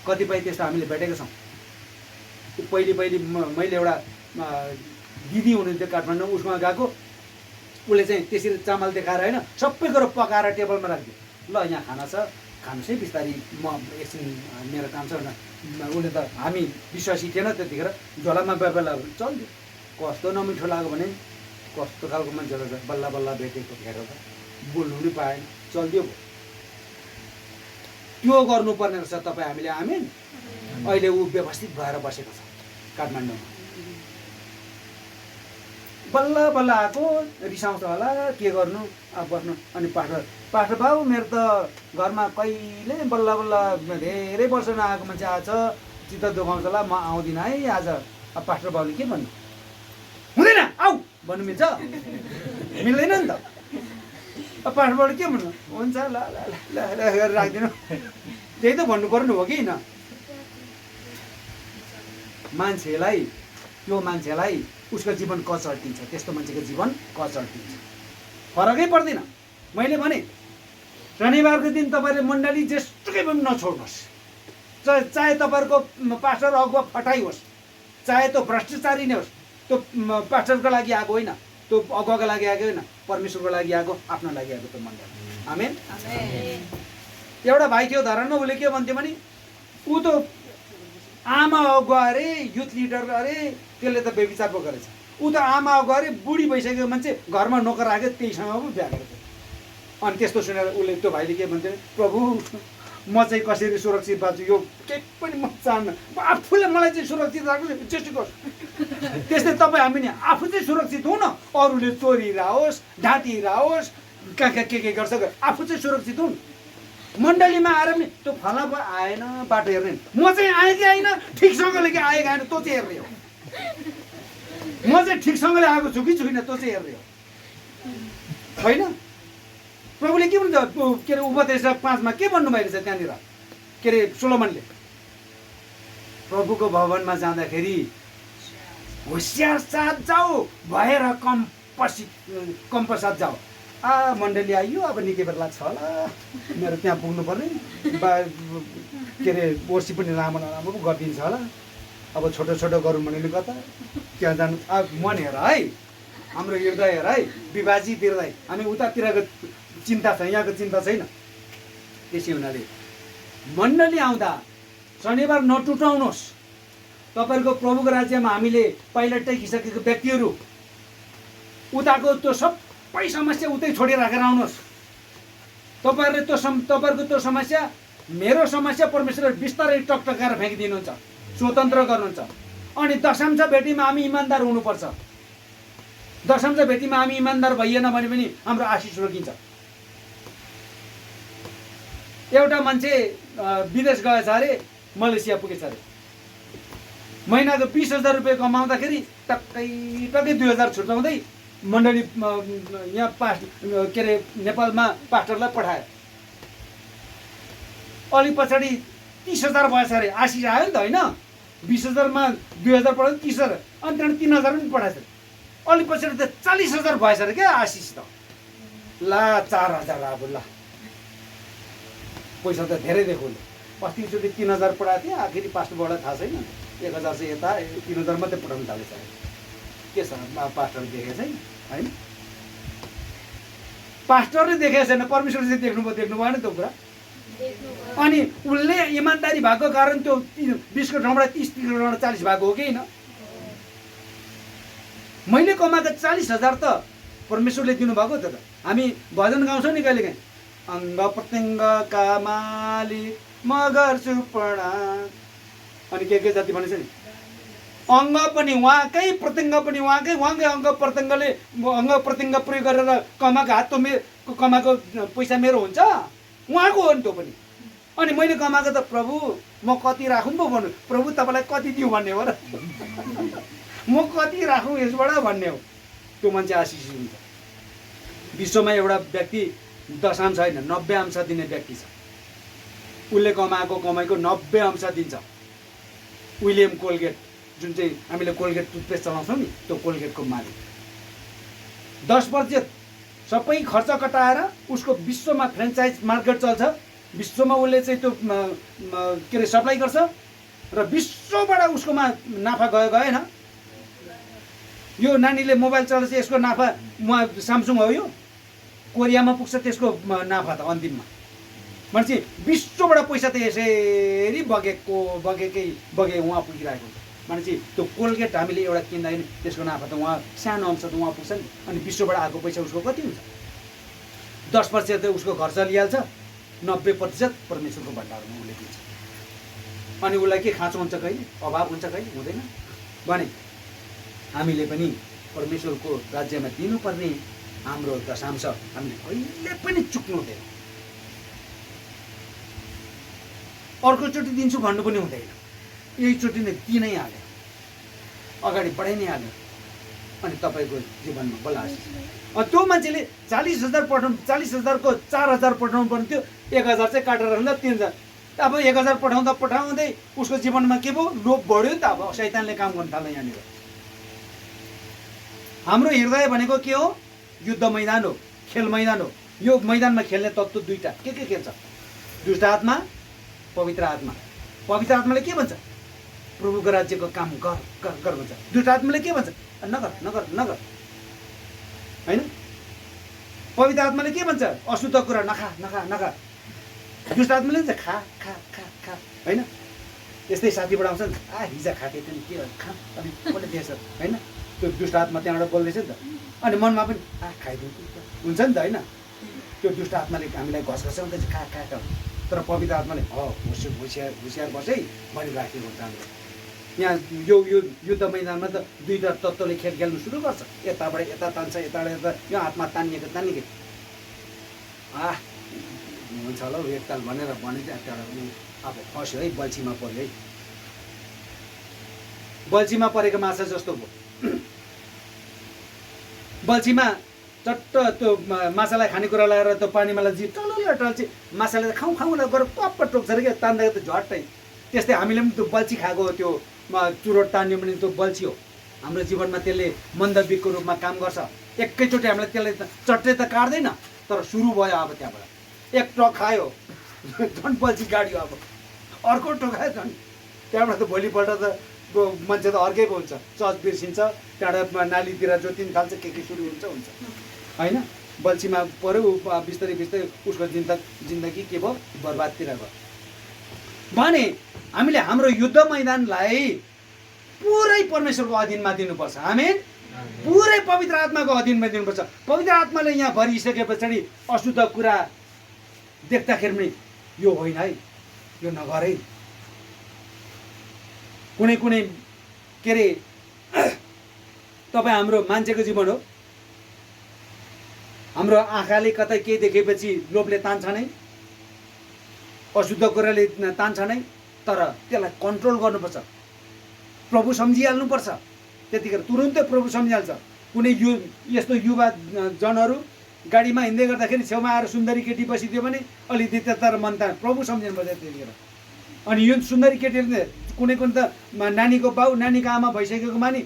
कतिपय त्यस्तो हामीले भेटेको छौँ। पहिले मैले एउटा दिदी हुनुहुन्थ्यो काठमाडौँ, उसमा गएको, उसले चाहिँ त्यसरी चामल देखाएर होइन सबै कुरो पकाएर टेबलमा राखिदियो, ल यहाँ खाना छ, खानुहोस् है बिस्तारी, म एकछिन मेरो काम छ भनेर। उसले त हामी विश्वासी थिएन त्यतिखेर, झोलामा बेला चल्दियो। कस्तो नमिठो लाग्यो भने कस्तो खालको मान्छेहरू छ, बल्ल बल्ल भेटेको हेरेर त बोल्नु पनि पाएन, चल्दियो भयो। त्यो गर्नुपर्ने रहेछ तपाईँ हामीले, आमेन। अहिले ऊ व्यवस्थित भएर बसेको छ काठमाडौँमा, बल्ल बल्ल आएको, रिसाउँछ होला, के गर्नु अब बस्नु। अनि पास्टर बाबु मेरो त घरमा कहिले बल्ल बल्ल धेरै वर्ष नआएको मान्छे आएछ, चित्त दुखाउँछ होला, म आउँदिनँ है आज। अब पास्टर बाबुले के भन्नु, हुँदैन आऊ भन्नु मिल्छ, मिल्दैन नि त। अब पास्टर बाबुले के भन्नु, हुन्छ ल ल ल गरेर राखिदिनु, त्यही त भन्नु पर्नु हो कि होइन। मान्छेलाई त्यो मान्छेलाई उसको जीवन कचल्टिन्छ, त्यस्तो मान्छेको जीवन कचल्टिन्छ, फरकै पर्दैन। मैले भने शनिबारको दिन तपाईँले मण्डली जेसुकै पनि नछोड्नुहोस्, चाहे तपाईँहरूको पास्टर अगुवा फटाइ होस्, चाहे त्यो भ्रष्टाचारी नै होस्, त्यो पास्टरको लागि आएको होइन, त्यो अगुवाको लागि आएको होइन, परमेश्वरको लागि आएको, आफ्नो लागि आएको त्यो मण्डली, आमेन। एउटा भाइ थियो धरानमा, उसले के भन्थ्यो भने ऊ त आमा अगुवा अरे, युथ लिडर अरे, त्यसले त बेविचार पो गरेछ, ऊ त आमा अगुवा अरे, बुढी भइसकेको मान्छे, घरमा नोकर राख्यो, त्यहीसँग पो बिहा गरेको। अनि त्यस्तो सुनेर उसले, त्यो भाइले के भन्थ्यो, प्रभु म चाहिँ कसरी सुरक्षित बाँच्छु, यो केही पनि म चाहन्न, आफूले मलाई चाहिँ सुरक्षित राख्नु चेष्टा गर्छु। त्यस्तै तपाईँ हामी नि आफू चाहिँ सुरक्षित हुँ न, अरूले चोरिरहोस्, ढाँटिरहोस्, कहाँ कहाँ के गर्छ, आफू चाहिँ सुरक्षित हुन्। मण्डलीमा आएर पनि त्यो फला आएन, बाटो हेर्ने, म चाहिँ आएँ कि आएन, ठिकसँगले कि आएँ कि आएन, त्यो चाहिँ हेर्ने हो। म चाहिँ ठिकसँगले आएको छु कि छुइनँ, त्यो चाहिँ हेर्ने हो, होइन। प्रभुले के भन्छ, के अरे उपदेश 5 के भन्नुभएको छ त्यहाँनिर, के अरे सोलोमनले, प्रभुको भवनमा जाँदाखेरि होसियार साथ जाऊ, भएर कम पश्चात जाऊ। मण्डली आइयो, अब निकै बेला छ होला, मेरो त्यहाँ पुग्नु पर्ने, के अरे वर्षी पनि राम्रो नराम्रो पो गरिदिन्छ होला, अब छोटो छोटो गरौँ भने कता त्यहाँ जानु। अब मन हेर है, हाम्रो हृदय हेर है, विभाजित हृदय, हामी उतातिरको चिन्ता छ, यहाँको चिन्ता छैन। त्यसै हुनाले मण्डली आउँदा शनिबार नटुटाउनुहोस्। तपाईँहरूको प्रभुको राज्यमा हामीले पहिला टेकिसकेको व्यक्तिहरू उताको त्यो सबै समस्या उतै छोडेर राखेर आउनुहोस्। तपाईँहरूले तपाईँहरूको त्यो समस्या, मेरो समस्या परमेश्वरले बिस्तारै टकटकाएर फ्याँकिदिनुहुन्छ, स्वतन्त्र गर्नुहुन्छ। अनि दशांश भेटीमा हामी इमान्दार हुनुपर्छ। दशम भेटीमा हामी इमान्दार भइएन भने पनि हाम्रो आशिष रोकिन्छ। एउटा मान्छे विदेश गएछ अरे, मलेसिया पुगेछ अरे, महिनाको 20,000 रुपियाँ कमाउँदाखेरि टक्कै 2000 छुट्याउँदै मण्डली यहाँ के अरे नेपालमा पास्टरलाई पठायो। अलि पछाडि 30,000 भएछ अरे, आशिष आयो नि त होइन। 20,000मा 2000 पठायो 30,000, अनि त्यहाँदेखि 3,000 पनि पठाएछ। अलि पछाडि त 40,000 भएछ अरे क्या आशिष त। ला 4,000 अब ल पैसा त धेरै देखाउनु। अस्तिचोटि 3,000 पठाएको थिएँ, आखिरी पास्टरबाट थाहा छैन 1,000 चाहिँ यता 3,000 मात्रै पठाउनु थालेछ। के छ पास्टर देखेको छैन होइन, पास्टरले देखेको छैन, परमेश्वरले चाहिँ देख्नु भएन त्यो कुरा। अनि उसले इमान्दारी भएको कारण त्यो 20 को ठाउँबाट 30 को ठाउँबाट 40 भएको हो कि होइन। मैले कमाएको 40,000 त परमेश्वरले दिनुभएको त। हामी भजन गाउँछौँ नि कहिलेकाहीँ, अङ्ग प्रत्यङ्गका मालिक म गर्छु प्रणाम, अनि के जति भनेछ नि, अङ्ग पनि उहाँकै प्रत्यङ्ग पनि उहाँकै अङ्ग प्रत्यङ्ग प्रयोग गरेर कमाएको हात कमाएको पैसा मेरो हुन्छ, उहाँको हो नि त्यो पनि। अनि मैले कमाएको त प्रभु म कति राखौँ पो भन्नु, प्रभु तपाईँलाई कति दिउँ भन्ने हो र म कति राखौँ यसबाट भन्ने हो। त्यो मान्छे आशिष हुन्छ। विश्वमा एउटा व्यक्ति दशांश होइन 90 अंश दिने व्यक्ति छ। उसले कमाएको कमाइको 90 अंश दिन्छ। विलियम कोलगेट, जुन चाहिँ हामीले कोलगेट टुथपेस्ट चलाउँछौँ नि, त्यो कोलगेटको मालिक 10% सबै खर्च कटाएर उसको विश्वमा फ्रेन्चाइज मार्केट चल्छ। विश्वमा उसले चाहिँ त्यो के अरे सप्लाई गर्छ र विश्वबाट उसकोमा नाफा गएन। यो नानीले मोबाइल चलाउँछ, यसको नाफा उहाँ सामसुङ हो, यो कोरियामा पुग्छ त्यसको नाफा त अन्तिममा। मान्छे विश्वबाट पैसा त यसरी बगे उहाँ पुगिरहेको हुन्छ। मान्छे त्यो कोलगेट हामीले एउटा किन्दाखेरि त्यसको नाफा त उहाँ सानो अंश त उहाँ पुग्छ नि। अनि विश्वबाट आएको पैसा उसको कति हुन्छ? 10% त उसको घर चलिहाल्छ, 90% परमेश्वरको भण्डारमा उसले दिन्छ। अनि उसलाई के खाँचो हुन्छ कहिले, अभाव हुन्छ कहिले, हुँदैन भने हामीले पनि परमेश्वरको राज्यमा दिनुपर्ने हाम्रो दशांश हामीले कहिले पनि चुक्नु हुँदैन। अर्कोचोटि दिन्छु भन्नु पनि हुँदैन, यहीचोटि नै दिनै हाल्यो, अगाडि बढाइ नै हाल्यो, अनि तपाईँको जीवनमा बल आशिष। त्यो मान्छेले 40,000 पठाउनु, 40,000 को 4,000 पठाउनु पर्ने थियो, 1,000 चाहिँ काटेर हुँदा 3,000। अब 1,000 पठाउँदै उसको जीवनमा के भयो, लोभ बढ्यो नि त। अब शैतानले काम गर्नु थाल्यो यहाँनिर। हाम्रो हृदय भनेको के हो? युद्ध मैदान हो, खेल मैदान हो। यो मैदानमा खेल्ने तत्त्व दुईटा के खेल्छ? दुष्ट आत्मा, पवित्र आत्मा। पवित्र आत्माले के भन्छ? प्रभुको राज्यको काम गर भन्छ। दुष्ट आत्माले के भन्छ? नगर होइन। पवित्र आत्माले के भन्छ? अशुद्ध कुरा नखा। दुष्ट आत्माले भन्छ खा होइन। यस्तै साथी बढाउँछ नि, हिजो खाएको थिएँ के खा, अनि कसले दिएछ होइन। त्यो दुष्ट आत्मा त्यहाँबाट बोल्दैछ नि त। अनि मनमा पनि खाइदिनु हुन्छ नि त होइन। त्यो दुष्ट आत्माले हामीलाई घसघसाउँदैछ खा। तर पवित्र आत्माले होसियार बस है भनिराखेको हुन्छ हामीले। यहाँ यो युद्ध मैदानमा त दुईवटा तत्त्वले खेल्नु सुरु गर्छ। यताबाट यता तान्छ, यताबाट यता, यो आत्मा तानिएकै हुन्छ होला हौ एकताल भनेर भने चाहिँ त्यहाँबाट अब फस्यो है, बल्छीमा पऱ्यो है। बल्छीमा परेको माछा जस्तो भयो। बल्छीमा चट्ट त्यो माछालाई खानेकुरा लगाएर त्यो पानीमा टल्छ, माछाले खाउँ गरेर पप्प टोक्छ अरे क्या, तान्दाखेरि त झट्टै। त्यस्तै हामीले पनि त्यो बल्छी खाएको, त्यो चुरोट तान्यो भने त्यो बल्छी हो। हाम्रो जीवनमा त्यसले मन्दबिकको रूपमा काम गर्छ। एकैचोटि हामीलाई त्यसले चट्टै त काट्दैन, तर सुरु भयो। अब त्यहाँबाट एक टक खायो झन् बल्छी गाड्यो, अब अर्को टोकायो झन्। त्यहाँबाट त भोलिपल्ट त मान्छे त अर्कैको हुन्छ, चच बिर्सिन्छ, त्यहाँबाट नालीतिर जोतिन थाल्छ, के सुरु हुन्छ होइन। बल्छीमा पऱ्यो, बिस्तारै उसको जिन्दगी के भयो, बर्बादतिर गयो। भने हामीले हाम्रो युद्ध मैदानलाई पुरै परमेश्वरको अधीनमा दिनुपर्छ। आमेन। पुरै पवित्र आत्माको अधीनमा दिनुपर्छ। पवित्र आत्माले यहाँ भरिसके पछाडि अशुद्ध कुरा देख्दाखेरि पनि यो होइन है, यो नगर है। कुनै के अरे तपाईँ हाम्रो मान्छेको जीवन हो। हाम्रो आँखाले कतै केही देखेपछि लोभले तान्छ नै, अशुद्ध कुराले तान्छ नै, तर त्यसलाई कन्ट्रोल गर्नुपर्छ। प्रभु सम्झिहाल्नुपर्छ। त्यतिखेर तुरुन्तै प्रभु सम्झिहाल्छ। कुनै यस्तो युवा जनहरू गाडीमा हिँड्दै गर्दाखेरि छेउमा आएर सुन्दरी केटी बसिदियो भने अलिकति त्यता मन तान प्रभु सम्झिनुपर्छ त्यतिखेर। अनि यो सुन्दरी केटीले कुनै कुनै त नानीको बाउ नानीको आमा भइसकेको मानि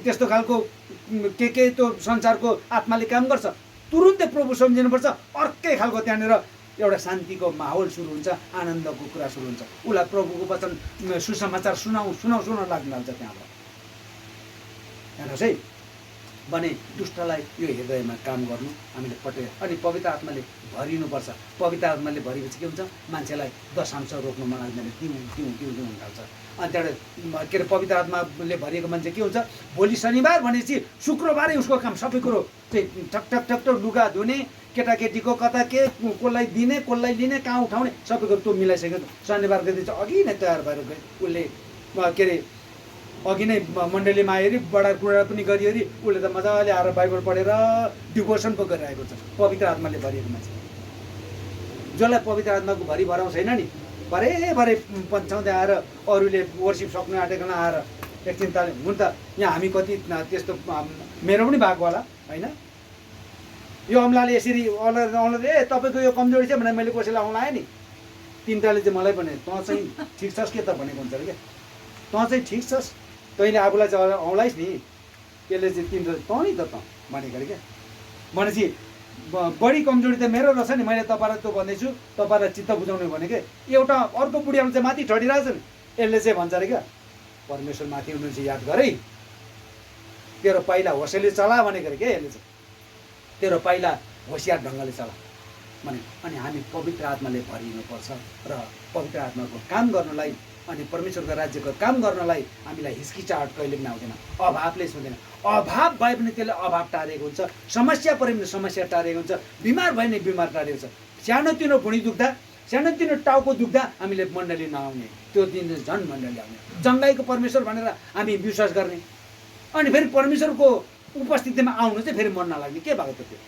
त्यस्तो खालको के त्यो संसारको आत्माले काम गर्छ। तुरुन्तै प्रभु सम्झिनुपर्छ। अर्कै खालको त्यहाँनिर एउटा शान्तिको माहौल सुरु हुन्छ, आनन्दको कुरा सुरु हुन्छ। उसलाई प्रभुको वचन सुसमाचार सुनाउ लाग्न थाल्छ। त्यहाँबाट हेर्नुहोस् है, भने दुष्टलाई यो हृदयमा काम गर्नु हामीले पटे अनि पवित्र आत्माले भरिनुपर्छ। पवित्र आत्माले भरिपछि के हुन्छ, मान्छेलाई दशांश रोक्नु मन लाग्दैन, दिउँ हुन थाल्छ। अनि त्यहाँबाट के अरे पवित्र आत्माले भरिएको मान्छे के हुन्छ, भोलि शनिबार भनेपछि शुक्रबारै उसको काम सबै कुरो चाहिँ ठक लुगा धुने, केटाकेटीको कता के कसलाई दिने कसलाई लिने कहाँ उठाउने सबै कुरो त्यो मिलाइसक्यो। शनिबारको दिन चाहिँ अघि नै तयार भएर उसले के अरे अघि नै मण्डलीमा आयो, बडा कुडा पनि गरिओरि उसले त मजाले आएर बाइबल पढेर डिभोसन पो गरिरहेको छ। पवित्र आत्माले भरिएको मान्छे, जसलाई पवित्र आत्माको भराउ छैन नि, भरे पन्छाउँदै आएर अरूले वर्सिप सक्नु आँटेको आएर एकछिन त हुन त यहाँ हामी कति त्यस्तो मेरो पनि भएको होला होइन। यो अम्लाले यसरी औँलाले ए तपाईँको यो कमजोरी छ भनेर मैले कसैलाई औँलाएँ नि, तिनवटाले चाहिँ मलाई भने तँ चाहिँ ठिक छस् के त भनेको हुन्छ अरे क्या, तँ चाहिँ ठिक छस्, तैँले आफूलाई चाहिँ औँलाइस् नि, त्यसले चाहिँ तिम्रो तँ नि त तँ भनेको अरे क्या। भनेपछि बढी कमजोरी त मेरो रहेछ नि, मैले तपाईँलाई त्यो भन्दैछु, तपाईँलाई चित्त बुझाउने भनेको। एउटा अर्को बुढियामा चाहिँ माथि ठडिरहेछ नि, यसले चाहिँ भन्छ अरे क्या, परमेश्वर माथि हुनुहुन्छ याद गरे, तेरो पाइला होसैले चला भनेको अरे क्या। यसले चाहिँ तेरो पाइला होसियार ढङ्गले चला भने। अनि हामी पवित्र आत्माले भरिनुपर्छ र पवित्र आत्माको काम गर्नलाई अनि परमेश्वरको राज्यको काम गर्नलाई हामीलाई हिचकिचाहट कहिले पनि आउँदैन, अभावले हुँदैन। अभाव भए पनि त्यसले अभाव टारेको हुन्छ, समस्या पऱ्यो भने समस्या टारेको हुन्छ, बिमार भयो भने बिमार टारेको छ। सानोतिनो भुँडी दुख्दा, सानोतिनो टाउको दुख्दा हामीले मण्डली नआउने, त्यो दिन झन् मण्डली आउने। जङ्गाईको परमेश्वर भनेर हामी विश्वास गर्ने, अनि फेरि परमेश्वरको उपस्थितिमा आउनु चाहिँ फेरि मन नलाग्ने। के भएको त त्यो?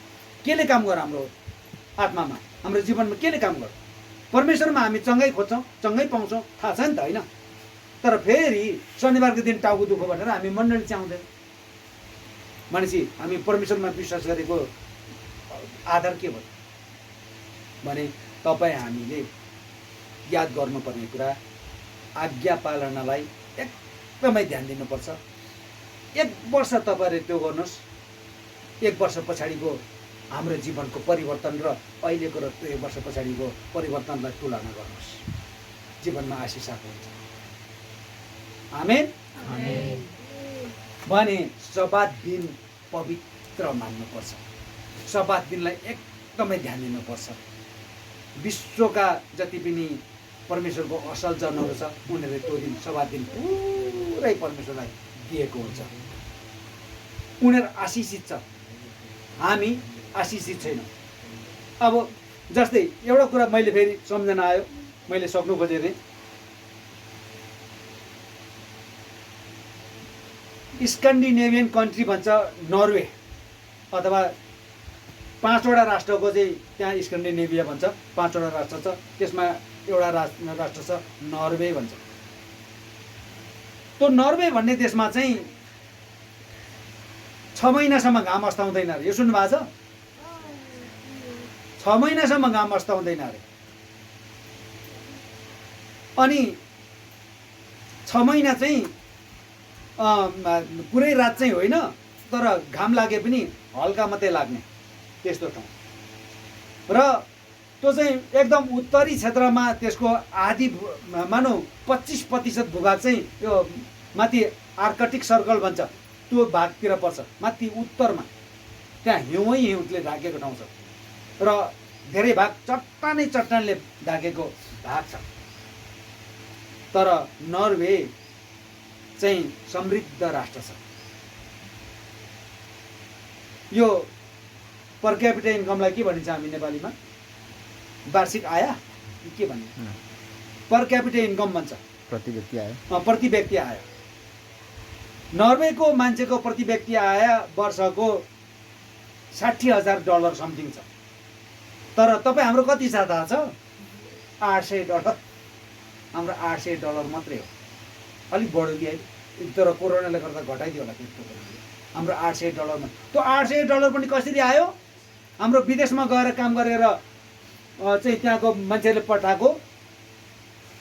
केले काम गर हाम्रो आत्मामा, हाम्रो जीवनमा केले काम गर? परमेश्वरमा हामी चङ्गाई खोज्छौँ, चङ्गाई पाउँछौँ, थाहा छ नि त होइन। तर फेरि शनिबारको दिन टाउको दुःख भनेर हामी मण्डली चाहिँ आउँदैन। भनेपछि हामी परमेश्वरमा विश्वास गरेको आधार के भयो भने तपाईँ हामीले याद गर्नुपर्ने कुरा, आज्ञा पालनालाई एकदमै ध्यान दिनुपर्छ। 1 वर्ष तपाईँले त्यो गर्नुहोस्, 1 वर्ष पछाडिको हाम्रो जीवनको परिवर्तन र अहिलेको र 1 वर्ष पछाडिको परिवर्तनलाई तुलना गर्नुहोस्, जीवनमा आशिष आएको हुन्छ। आमेन। भने सब्बात दिन पवित्र मान्नुपर्छ, सब्बात दिनलाई एकदमै ध्यान दिनुपर्छ। विश्वका जति पनि परमेश्वरको असल जनहरू छ उनीहरूले त्यो दिन सब्बात दिन पुरै परमेश्वरलाई दिएको हुन्छ। उनीहरू आशिषित छ, हामी आशिषित छैनौँ। अब जस्तै एउटा कुरा मैले फेरि सम्झना आयो, मैले सक्नु खोजेको थिएँ। स्क्यान्डिनेभियन कन्ट्री भन्छ नर्वे, अथवा 5वटा राष्ट्रको चाहिँ त्यहाँ स्क्यान्डिनेभिया भन्छ, 5वटा राष्ट्र छ, त्यसमा एउटा राष्ट्र छ नर्वे भन्छ। त्यो नर्वे भन्ने देशमा चाहिँ 6 महिनासम्म घाम अस्ताउँदैन अरे। यो सुन्नु भएको छ? 6 महिनासम्म घाम अस्ताउँदैन अरे। अनि 6 महिना चाहिँ पुरै रात चाहिँ होइन, तर घाम लागे पनि हल्का मात्रै लाग्ने त्यस्तो ठाउँ। र त्यो चाहिँ एकदम उत्तरी क्षेत्रमा त्यसको आधी मानौ 25% भूभाग चाहिँ यो माथि आर्कटिक सर्कल भन्छ त्यो भागतिर पर्छ, माथि उत्तरमा। त्यहाँ हिउँले ढाकेको ठाउँ छ र धेरै भाग चट्टानले ढाकेको भाग छ। तर नर्वे चाहिँ समृद्ध राष्ट्र छ। यो पर क्यापिटा इन्कमलाई के भनिन्छ हामी नेपालीमा? वार्षिक आय के भन्छ? पर क्यापिटा इन्कम भन्छ, प्रति व्यक्ति आय। प्रति व्यक्ति आय। नर्वेको मान्छेको प्रति व्यक्ति आय वर्षको $60,000 समथिङ छ। तर तपाईँ हाम्रो कति छ थाहा छ? $800। हाम्रो $800 मात्रै हो। अलिक बढ्यो कि अहिले, तर कोरोनाले गर्दा घटाइदियो होला त्यसको। हाम्रो $800 मा त्यो $800 पनि कसरी आयो? हाम्रो विदेशमा गएर काम गरेर चाहिँ त्यहाँको मान्छेले पठाएको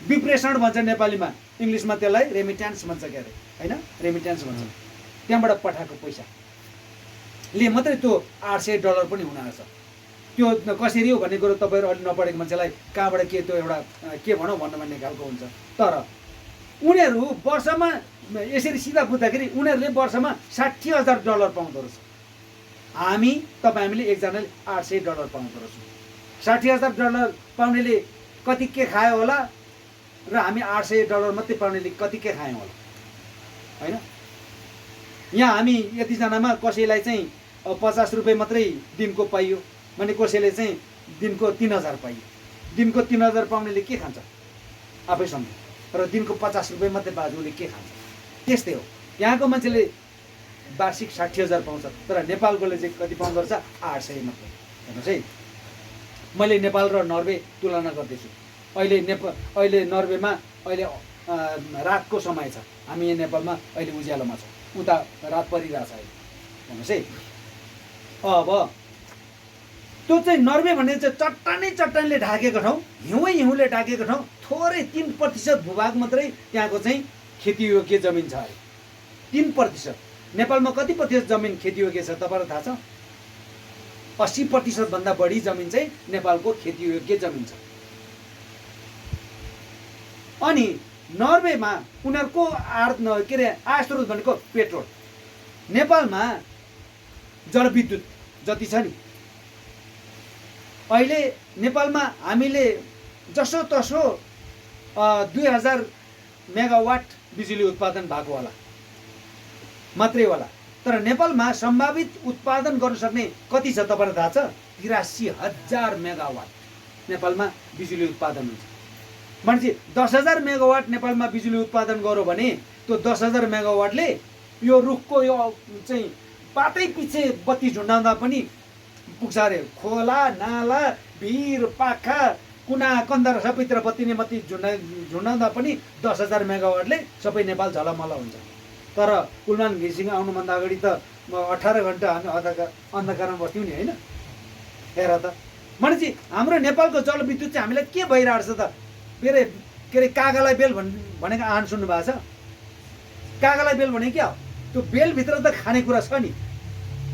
विप्रेषण भन्छ नेपालीमा, इङ्ग्लिसमा त्यसलाई रेमिट्यान्स भन्छ के अरे, होइन रेमिट्यान्स भन्छ। त्यहाँबाट पठाएको पैसाले मात्रै त्यो $800 पनि हुनआउँछ। त्यो कसरी हो भन्ने कुरो तपाईँहरू अलि नपढेको मान्छेलाई कहाँबाट के त्यो एउटा के भनौँ भन्ने खालको हुन्छ। तर उनीहरू वर्षमा यसरी सिधा बुझ्दाखेरि उनीहरूले वर्षमा $60,000 पाउँदो रहेछ। हामीले एकजनाले $800 पाउँदो रहेछौँ। $60,000 पाउनेले कति के खायो होला र हामी $800 मात्रै पाउनेले कति के खायौँ होला, होइन? यहाँ हामी यतिजनामा कसैलाई चाहिँ 50 रुपियाँ मात्रै दिनको पाइयो भने कसैले चाहिँ दिनको 3000 पाइयो। दिनको 3000 पाउनेले के खान्छ आफै सम्झ्नु, र दिनको 50 रुपियाँ मात्रै पाएको उसले के खान्छ? त्यस्तै हो, यहाँको मान्छेले वार्षिक 60,000 पाउँछ, तर नेपालकोले चाहिँ कति पाउँदो रहेछ? 800 मात्रै। हेर्नुहोस् है, मैले नेपाल र नर्वे तुलना गर्दैछु। अहिले नर्वेमा अहिले रातको समय छ, हामी यहाँ नेपालमा अहिले उज्यालोमा छौँ, उता रात परिरहेछ अहिले। हेर्नुहोस् है, अब त्यो चाहिँ नर्वे भन्ने चाहिँ चट्टानले ढाकेको ठाउँ, हिउँले ढाकेको ठाउँ, थोरै 3% भूभाग मात्रै त्यहाँको चाहिँ खेतीयोग्य जमिन छ अरे। 3%। नेपालमा कति प्रतिशत जमिन खेतीयोग्य छ तपाईँलाई थाहा छ? 80% भन्दा बढी जमिन चाहिँ नेपालको खेतीयोग्य जमिन छ। अनि नर्वेमा उनीहरूको आय स्रोत भनेको पेट्रोल। नेपालमा जलविद्युत जति छ नि, अहिले नेपालमा हामीले जसोतसो 2000 मेगावाट बिजुली उत्पादन भएको होला मात्रै होला। तर नेपालमा सम्भावित उत्पादन गर्न सक्ने कति छ तपाईँलाई थाहा छ? 83,000 मेगावाट नेपालमा बिजुली उत्पादन हुन्छ। भनेपछि 10,000 मेगावाट नेपालमा बिजुली उत्पादन गर्यो भने त्यो 10,000 मेगावाटले यो रुखको यो चाहिँ पातै पछि बत्ती झुन्डाउँदा पनि पुग्छ अरे। खोला नाला भिर पाखा कुना कन्दर सबैतिर बत्ती नै बत्ती झुन्डाउँदा पनि 10,000 मेगावाटले सबै नेपाल झलमल हुन्छ। तर कुलमान घिसिङ आउनुभन्दा अगाडि त 18 घन्टा हामी अन्धकारमा बस्थ्यौँ नि, होइन? हेर त, भनेपछि हाम्रो नेपालको जलविद्युत चाहिँ हामीलाई के भइरहेको छ त? के अरे कागालाई बेल भनेको आहान सुन्नु भएको छ? कागालाई बेल भने क्या हो? त्यो बेलभित्र त खानेकुरा छ नि,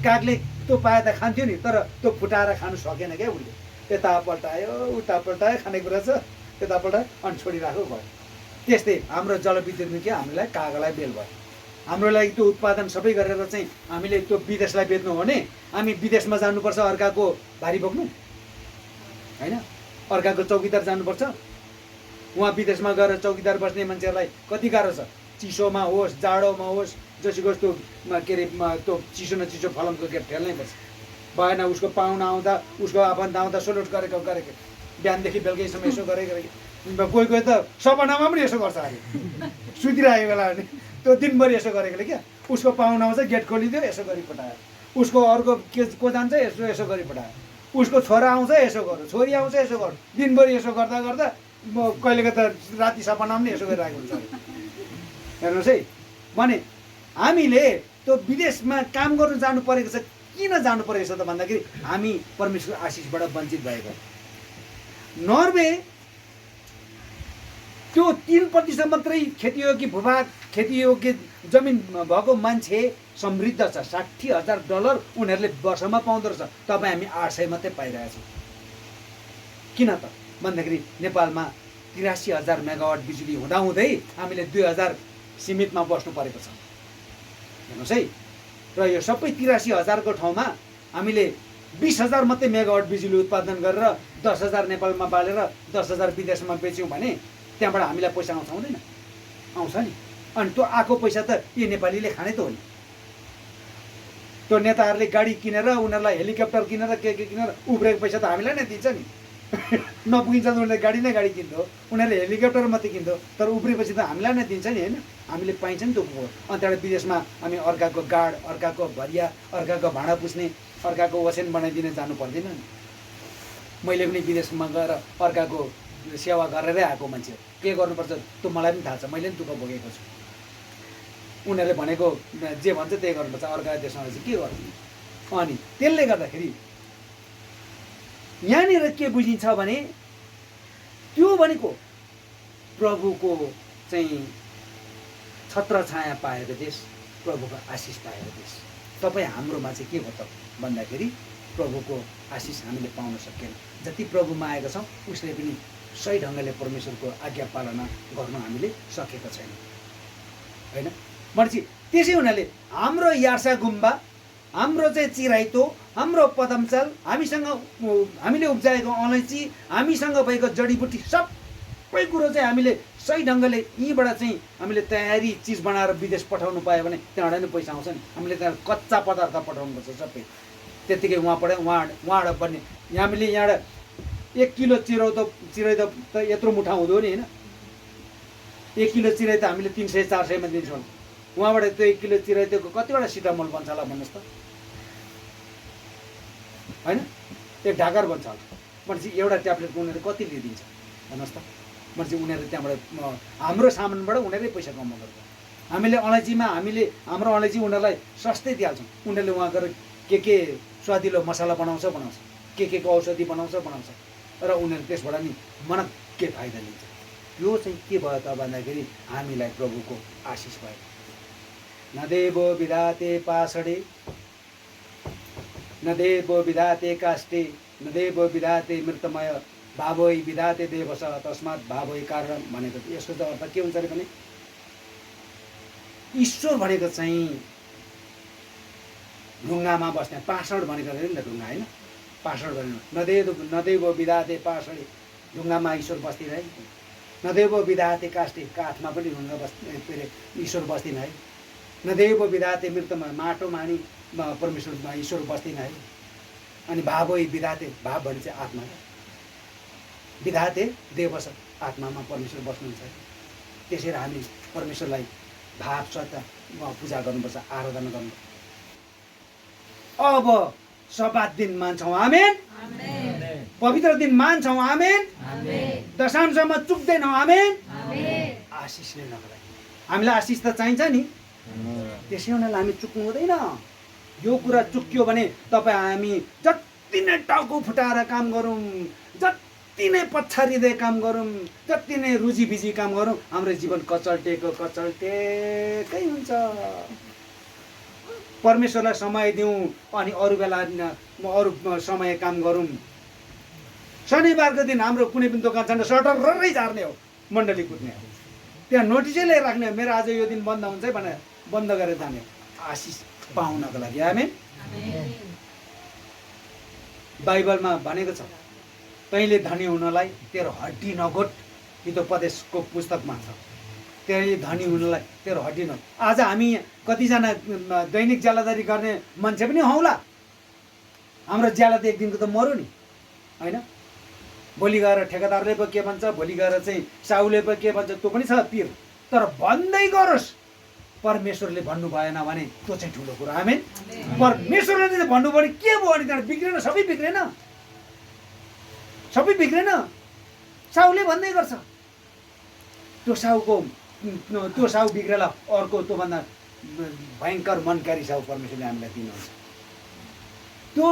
कागले त्यो पाए त खान्थ्यो नि, तर त्यो फुटाएर खानु सकेन क्या उसले। यता पल्टायो उता पल्टायो, खानेकुरा छ यता पल्टायो अनि छोडिराखेको भयो। त्यस्तै हाम्रो जलविद्युतमा के हामीलाई कागलाई बेल भयो। हाम्रो लागि त्यो उत्पादन सबै गरेर चाहिँ हामीले त्यो विदेशलाई बेच्नु हो भने हामी विदेशमा जानुपर्छ अर्काको भारी बोक्नु, होइन? अर्काको चौकीदार जानुपर्छ। उहाँ विदेशमा गएर चौकीदार बस्ने मान्छेहरूलाई कति गाह्रो छ। चिसोमा होस् जाडोमा होस् जसको त्यो के अरे त्यो चिसो न चिसो फलमको गेट ठेल्नै पर्छ। भएन उसको पाहुना आउँदा उसको आफन्त आउँदा सोलुट गरेको बिहानदेखि बेलुकैसम्म यसो गरेको कोही त सपनामा पनि यसो गर्छ अरे। सुतिरहेको बेला भने त्यो दिनभरि यसो गरेकोले क्या, उसको पाहुना आउँछ गेट खोलिदियो यसो गरी पठायो, उसको अर्को को जान्छ यसो गरी पठायो, उसको छोरा आउँछ यसो गर्यो, छोरी आउँछ यसो गर्यो, दिनभरि यसो गर्दा गर्दा कहिलेको त राति सपनामा पनि यसो गरिरहेको हुन्छ। हेर्नुहोस् है, भने हामीले त्यो विदेशमा काम गर्नु जानु परेको छ। किन जानु परेको छ त भन्दाखेरि हामी परमेश्वर आशिषबाट वञ्चित भएको। नर्वे त्यो 3% मात्रै खेतीयोग्य भूभाग खेतीयोग्य जमिन भएको मान्छे समृद्ध छ। $60,000 उनीहरूले वर्षमा पाउँदो रहेछ। तपाईँ हामी 800 मात्रै पाइरहेछौँ। किन त भन्दाखेरि नेपालमा 83,000 मेगावाट बिजुली हुँदाहुँदै हामीले 2000 सीमितमा बस्नु परेको छ। हेर्नुहोस् है, र यो सबै 83,000 को ठाउँमा हामीले 20,000 मात्रै मेगावाट बिजुली उत्पादन गरेर 10,000 नेपालमा बालेर 10,000 विदेशमा बेच्यौँ भने त्यहाँबाट हामीलाई पैसा आउँछ हुँदैन? आउँछ नि। अनि त्यो आएको पैसा त यी नेपालीले खाने त हो नि। त्यो नेताहरूले गाडी किनेर उनीहरूलाई हेलिकप्टर किनेर के किनेर उब्रेको पैसा त हामीलाई नै दिन्छ नि। नपुगिन्छ त उनीहरूले गाडी नै गाडी किन्थ्यो, उनीहरूले हेलिकप्टर मात्रै किन्थ्यो, तर उब्रिएपछि त हामीलाई नै दिन्छ नि होइन, हामीले पाइन्छ नि त उपभोग। अनि त्यहाँबाट विदेशमा हामी अर्काको गाड, अर्काको भरिया, अर्काको भाँडा पुस्ने, अर्काको ओछ्यान बनाइदिन जानु पर्दैन नि। मैले पनि विदेशमा गएर अर्काको सेवा गरेरै आएको मान्छे, के गर्नुपर्छ त्यो मलाई पनि थाहा छ, मैले पनि दुःख भोगेको छु। उनीहरूले भनेको जे भन्छ त्यही गर्नुपर्छ, अर्का देशमा चाहिँ के गर्नु। अनि त्यसले गर्दाखेरि यहाँनिर के बुझिन्छ भने त्यो भनेको प्रभुको चाहिँ छत्र छाया पाएको देश, प्रभुको आशिष पाएको देश। तपाईँ हाम्रोमा चाहिँ के भयो त भन्दाखेरि प्रभुको आशिष हामीले पाउन सकेन। जति प्रभुमा आएका छौँ उसले पनि सही ढङ्गले परमेश्वरको आज्ञा पालना गर्न हामीले सकेका छैनौँ होइन। भनेपछि त्यसै हुनाले हाम्रो यार्सा गुम्बा, हाम्रो चाहिँ चिराइतो, हाम्रो पदमचाल, हामीले उब्जाएको अलैँची, हामीसँग भएको जडीबुटी सबै कुरो चाहिँ हामीले सही ढङ्गले यहीँबाट चाहिँ हामीले तयारी चिज बनाएर विदेश पठाउनु पायो भने त्यहाँबाट नै पैसा आउँछ नि। हामीले त्यहाँ कच्चा पदार्थ पठाउनुपर्छ सबै, त्यत्तिकै उहाँबाट बन्ने। हामीले यहाँबाट 1 किलो चिराइतो त यत्रो मुठा हुँदो नि होइन। 1 किलो चिराइतो हामीले 300-400 मा दिन्छौँ, उहाँबाट त्यो 1 किलो चिराइतोको कतिवटा सिटामोल बन्छ होला भन्नुहोस् त होइन। 1 ढाकर बन्छ होला भनेपछि एउटा ट्याब्लेटको उनीहरूले कति लिइदिन्छ भन्नुहोस् त। भनेपछि उनीहरू त्यहाँबाट हाम्रो सामानबाट उनीहरूले पैसा कमाउँछ। हामीले अलैँचीमा हाम्रो अलैँची उनीहरूलाई सस्तै दिइहाल्छौँ, उनीहरूले उहाँ गएर के स्वादिलो मसला बनाउँछ, के को औषधि बनाउँछ, र उनीहरू त्यसबाट नि मनक्कै फाइदा लिन्छ। यो चाहिँ के भयो त भन्दाखेरि हामीलाई प्रभुको आशिष भयो। नदेवो विधाते पासडे, नदेवो विधाते काष्टे, नदेवो विधाते मृतमय, भावै विधाते देवस तस्मात् भावै कारण भनेको। यसको त अर्थ के हुन्छ अरे भने ईश्वर भनेको चाहिँ ढुङ्गामा बस्ने, पासड भनेको नि त ढुङ्गा होइन, पासड भनेको नदेवो विधाते पासडे, ढुङ्गामा ईश्वर बस्दिन है। नदेवो विधाते काष्टे, काठमा पनि ढुङ्गा ईश्वर बस्दिन है। नदेव विधाते मृतमा, माटोमा नि परमेश्वरमा ईश्वर बस्दिन है। अनि भावै विधाते, भाव भने चाहिँ आत्मा, विधाते देवस, आत्मामा परमेश्वर बस्नुहुन्छ। त्यसरी हामी परमेश्वरलाई भाव सत्ता पूजा गर्नुपर्छ, आराधना गर्नुपर्छ। अब सब्बात दिन मान्छौँ, आमेन। पवित्र दिन मान्छौँ, आमेन। दशांशमा चुक्दैनौँ, आमेन। आशिष लिनको लागि हामीलाई आशिष त चाहिन्छ नि, त्यसै हुनाले हामी चुक्नु हुँदैन। यो कुरा चुक्यो भने तपाईँ हामी जति नै टाउको फुटाएर काम गरौँ, जति नै पछारिँदै काम गरौँ, जति नै रुझिभिजी काम गरौँ, हाम्रो जीवन कचल्टेकै हुन्छ। परमेश्वरलाई समय दिउँ अनि अरू बेला अरू समय काम गरौँ। शनिबारको दिन हाम्रो कुनै पनि दोकान छैन, सटर ररै झार्ने हो, मण्डली कुद्ने हो, त्यहाँ नोटिसै लिएर राख्ने हो, मेरो आज यो दिन बन्द हुन्छ है भनेर बन्द गरेर जाने। आशिष पाउनको लागि, आमेन। बाइबलमा भनेको छ, तैँले धनी हुनलाई तेरो हड्डी नघोट, हितोपदेशको पुस्तकमा छ, तैँले धनी हुनलाई तेरो हड्डी नघोट। आज हामी कतिजना दैनिक ज्यालादारी गर्ने मान्छे पनि हौला, हाम्रो ज्याला त एक दिनको त मर्यो नि होइन। भोलि गएर ठेकेदारले पो के भन्छ, भोलि गएर चाहिँ साहुले पो के भन्छ, त्यो पनि छ पिर। तर भन्दै गरोस्, परमेश्वरले भन्नु भएन भने त्यो चाहिँ ठुलो कुरा, आमेन। परमेश्वरले चाहिँ भन्नु भने के भयो भने त्यहाँ बिग्रेन, सबै बिग्रेन, सबै बिग्रेन। साहुले भन्दै गर्छ, त्यो साहु बिग्रेला, अर्को त्योभन्दा भयङ्कर मनकारी साहु परमेश्वरले हामीलाई दिनुहुन्छ। त्यो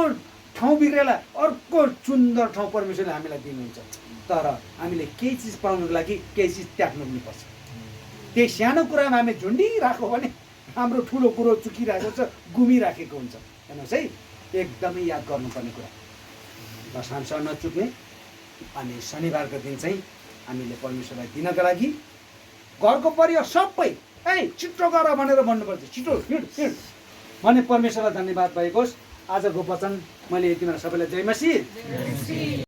ठाउँ बिग्रेला, अर्को सुन्दर ठाउँ परमेश्वरले हामीलाई दिनुहुन्छ। तर हामीले केही चिज पाउनुको लागि केही चिज त्याग्नु पनि पर्छ। त्यही सानो कुरामा हामी झुन्डिरहेको भने हाम्रो ठुलो कुरो चुकिरहेको छ, गुमिराखेको हुन्छ। हेर्नुहोस् है, एकदमै याद गर्नुपर्ने कुरा, दशांश नचुक्ने। अनि शनिबारको दिन चाहिँ हामीले परमेश्वरलाई दिनको लागि घरको परिवार सबै छिटो गर भनेर भन्नुपर्छ, छिटो हिँड भने परमेश्वरलाई धन्यवाद भएको होस्। आजको वचन मैले यति बेला सबैलाई जय मसीह।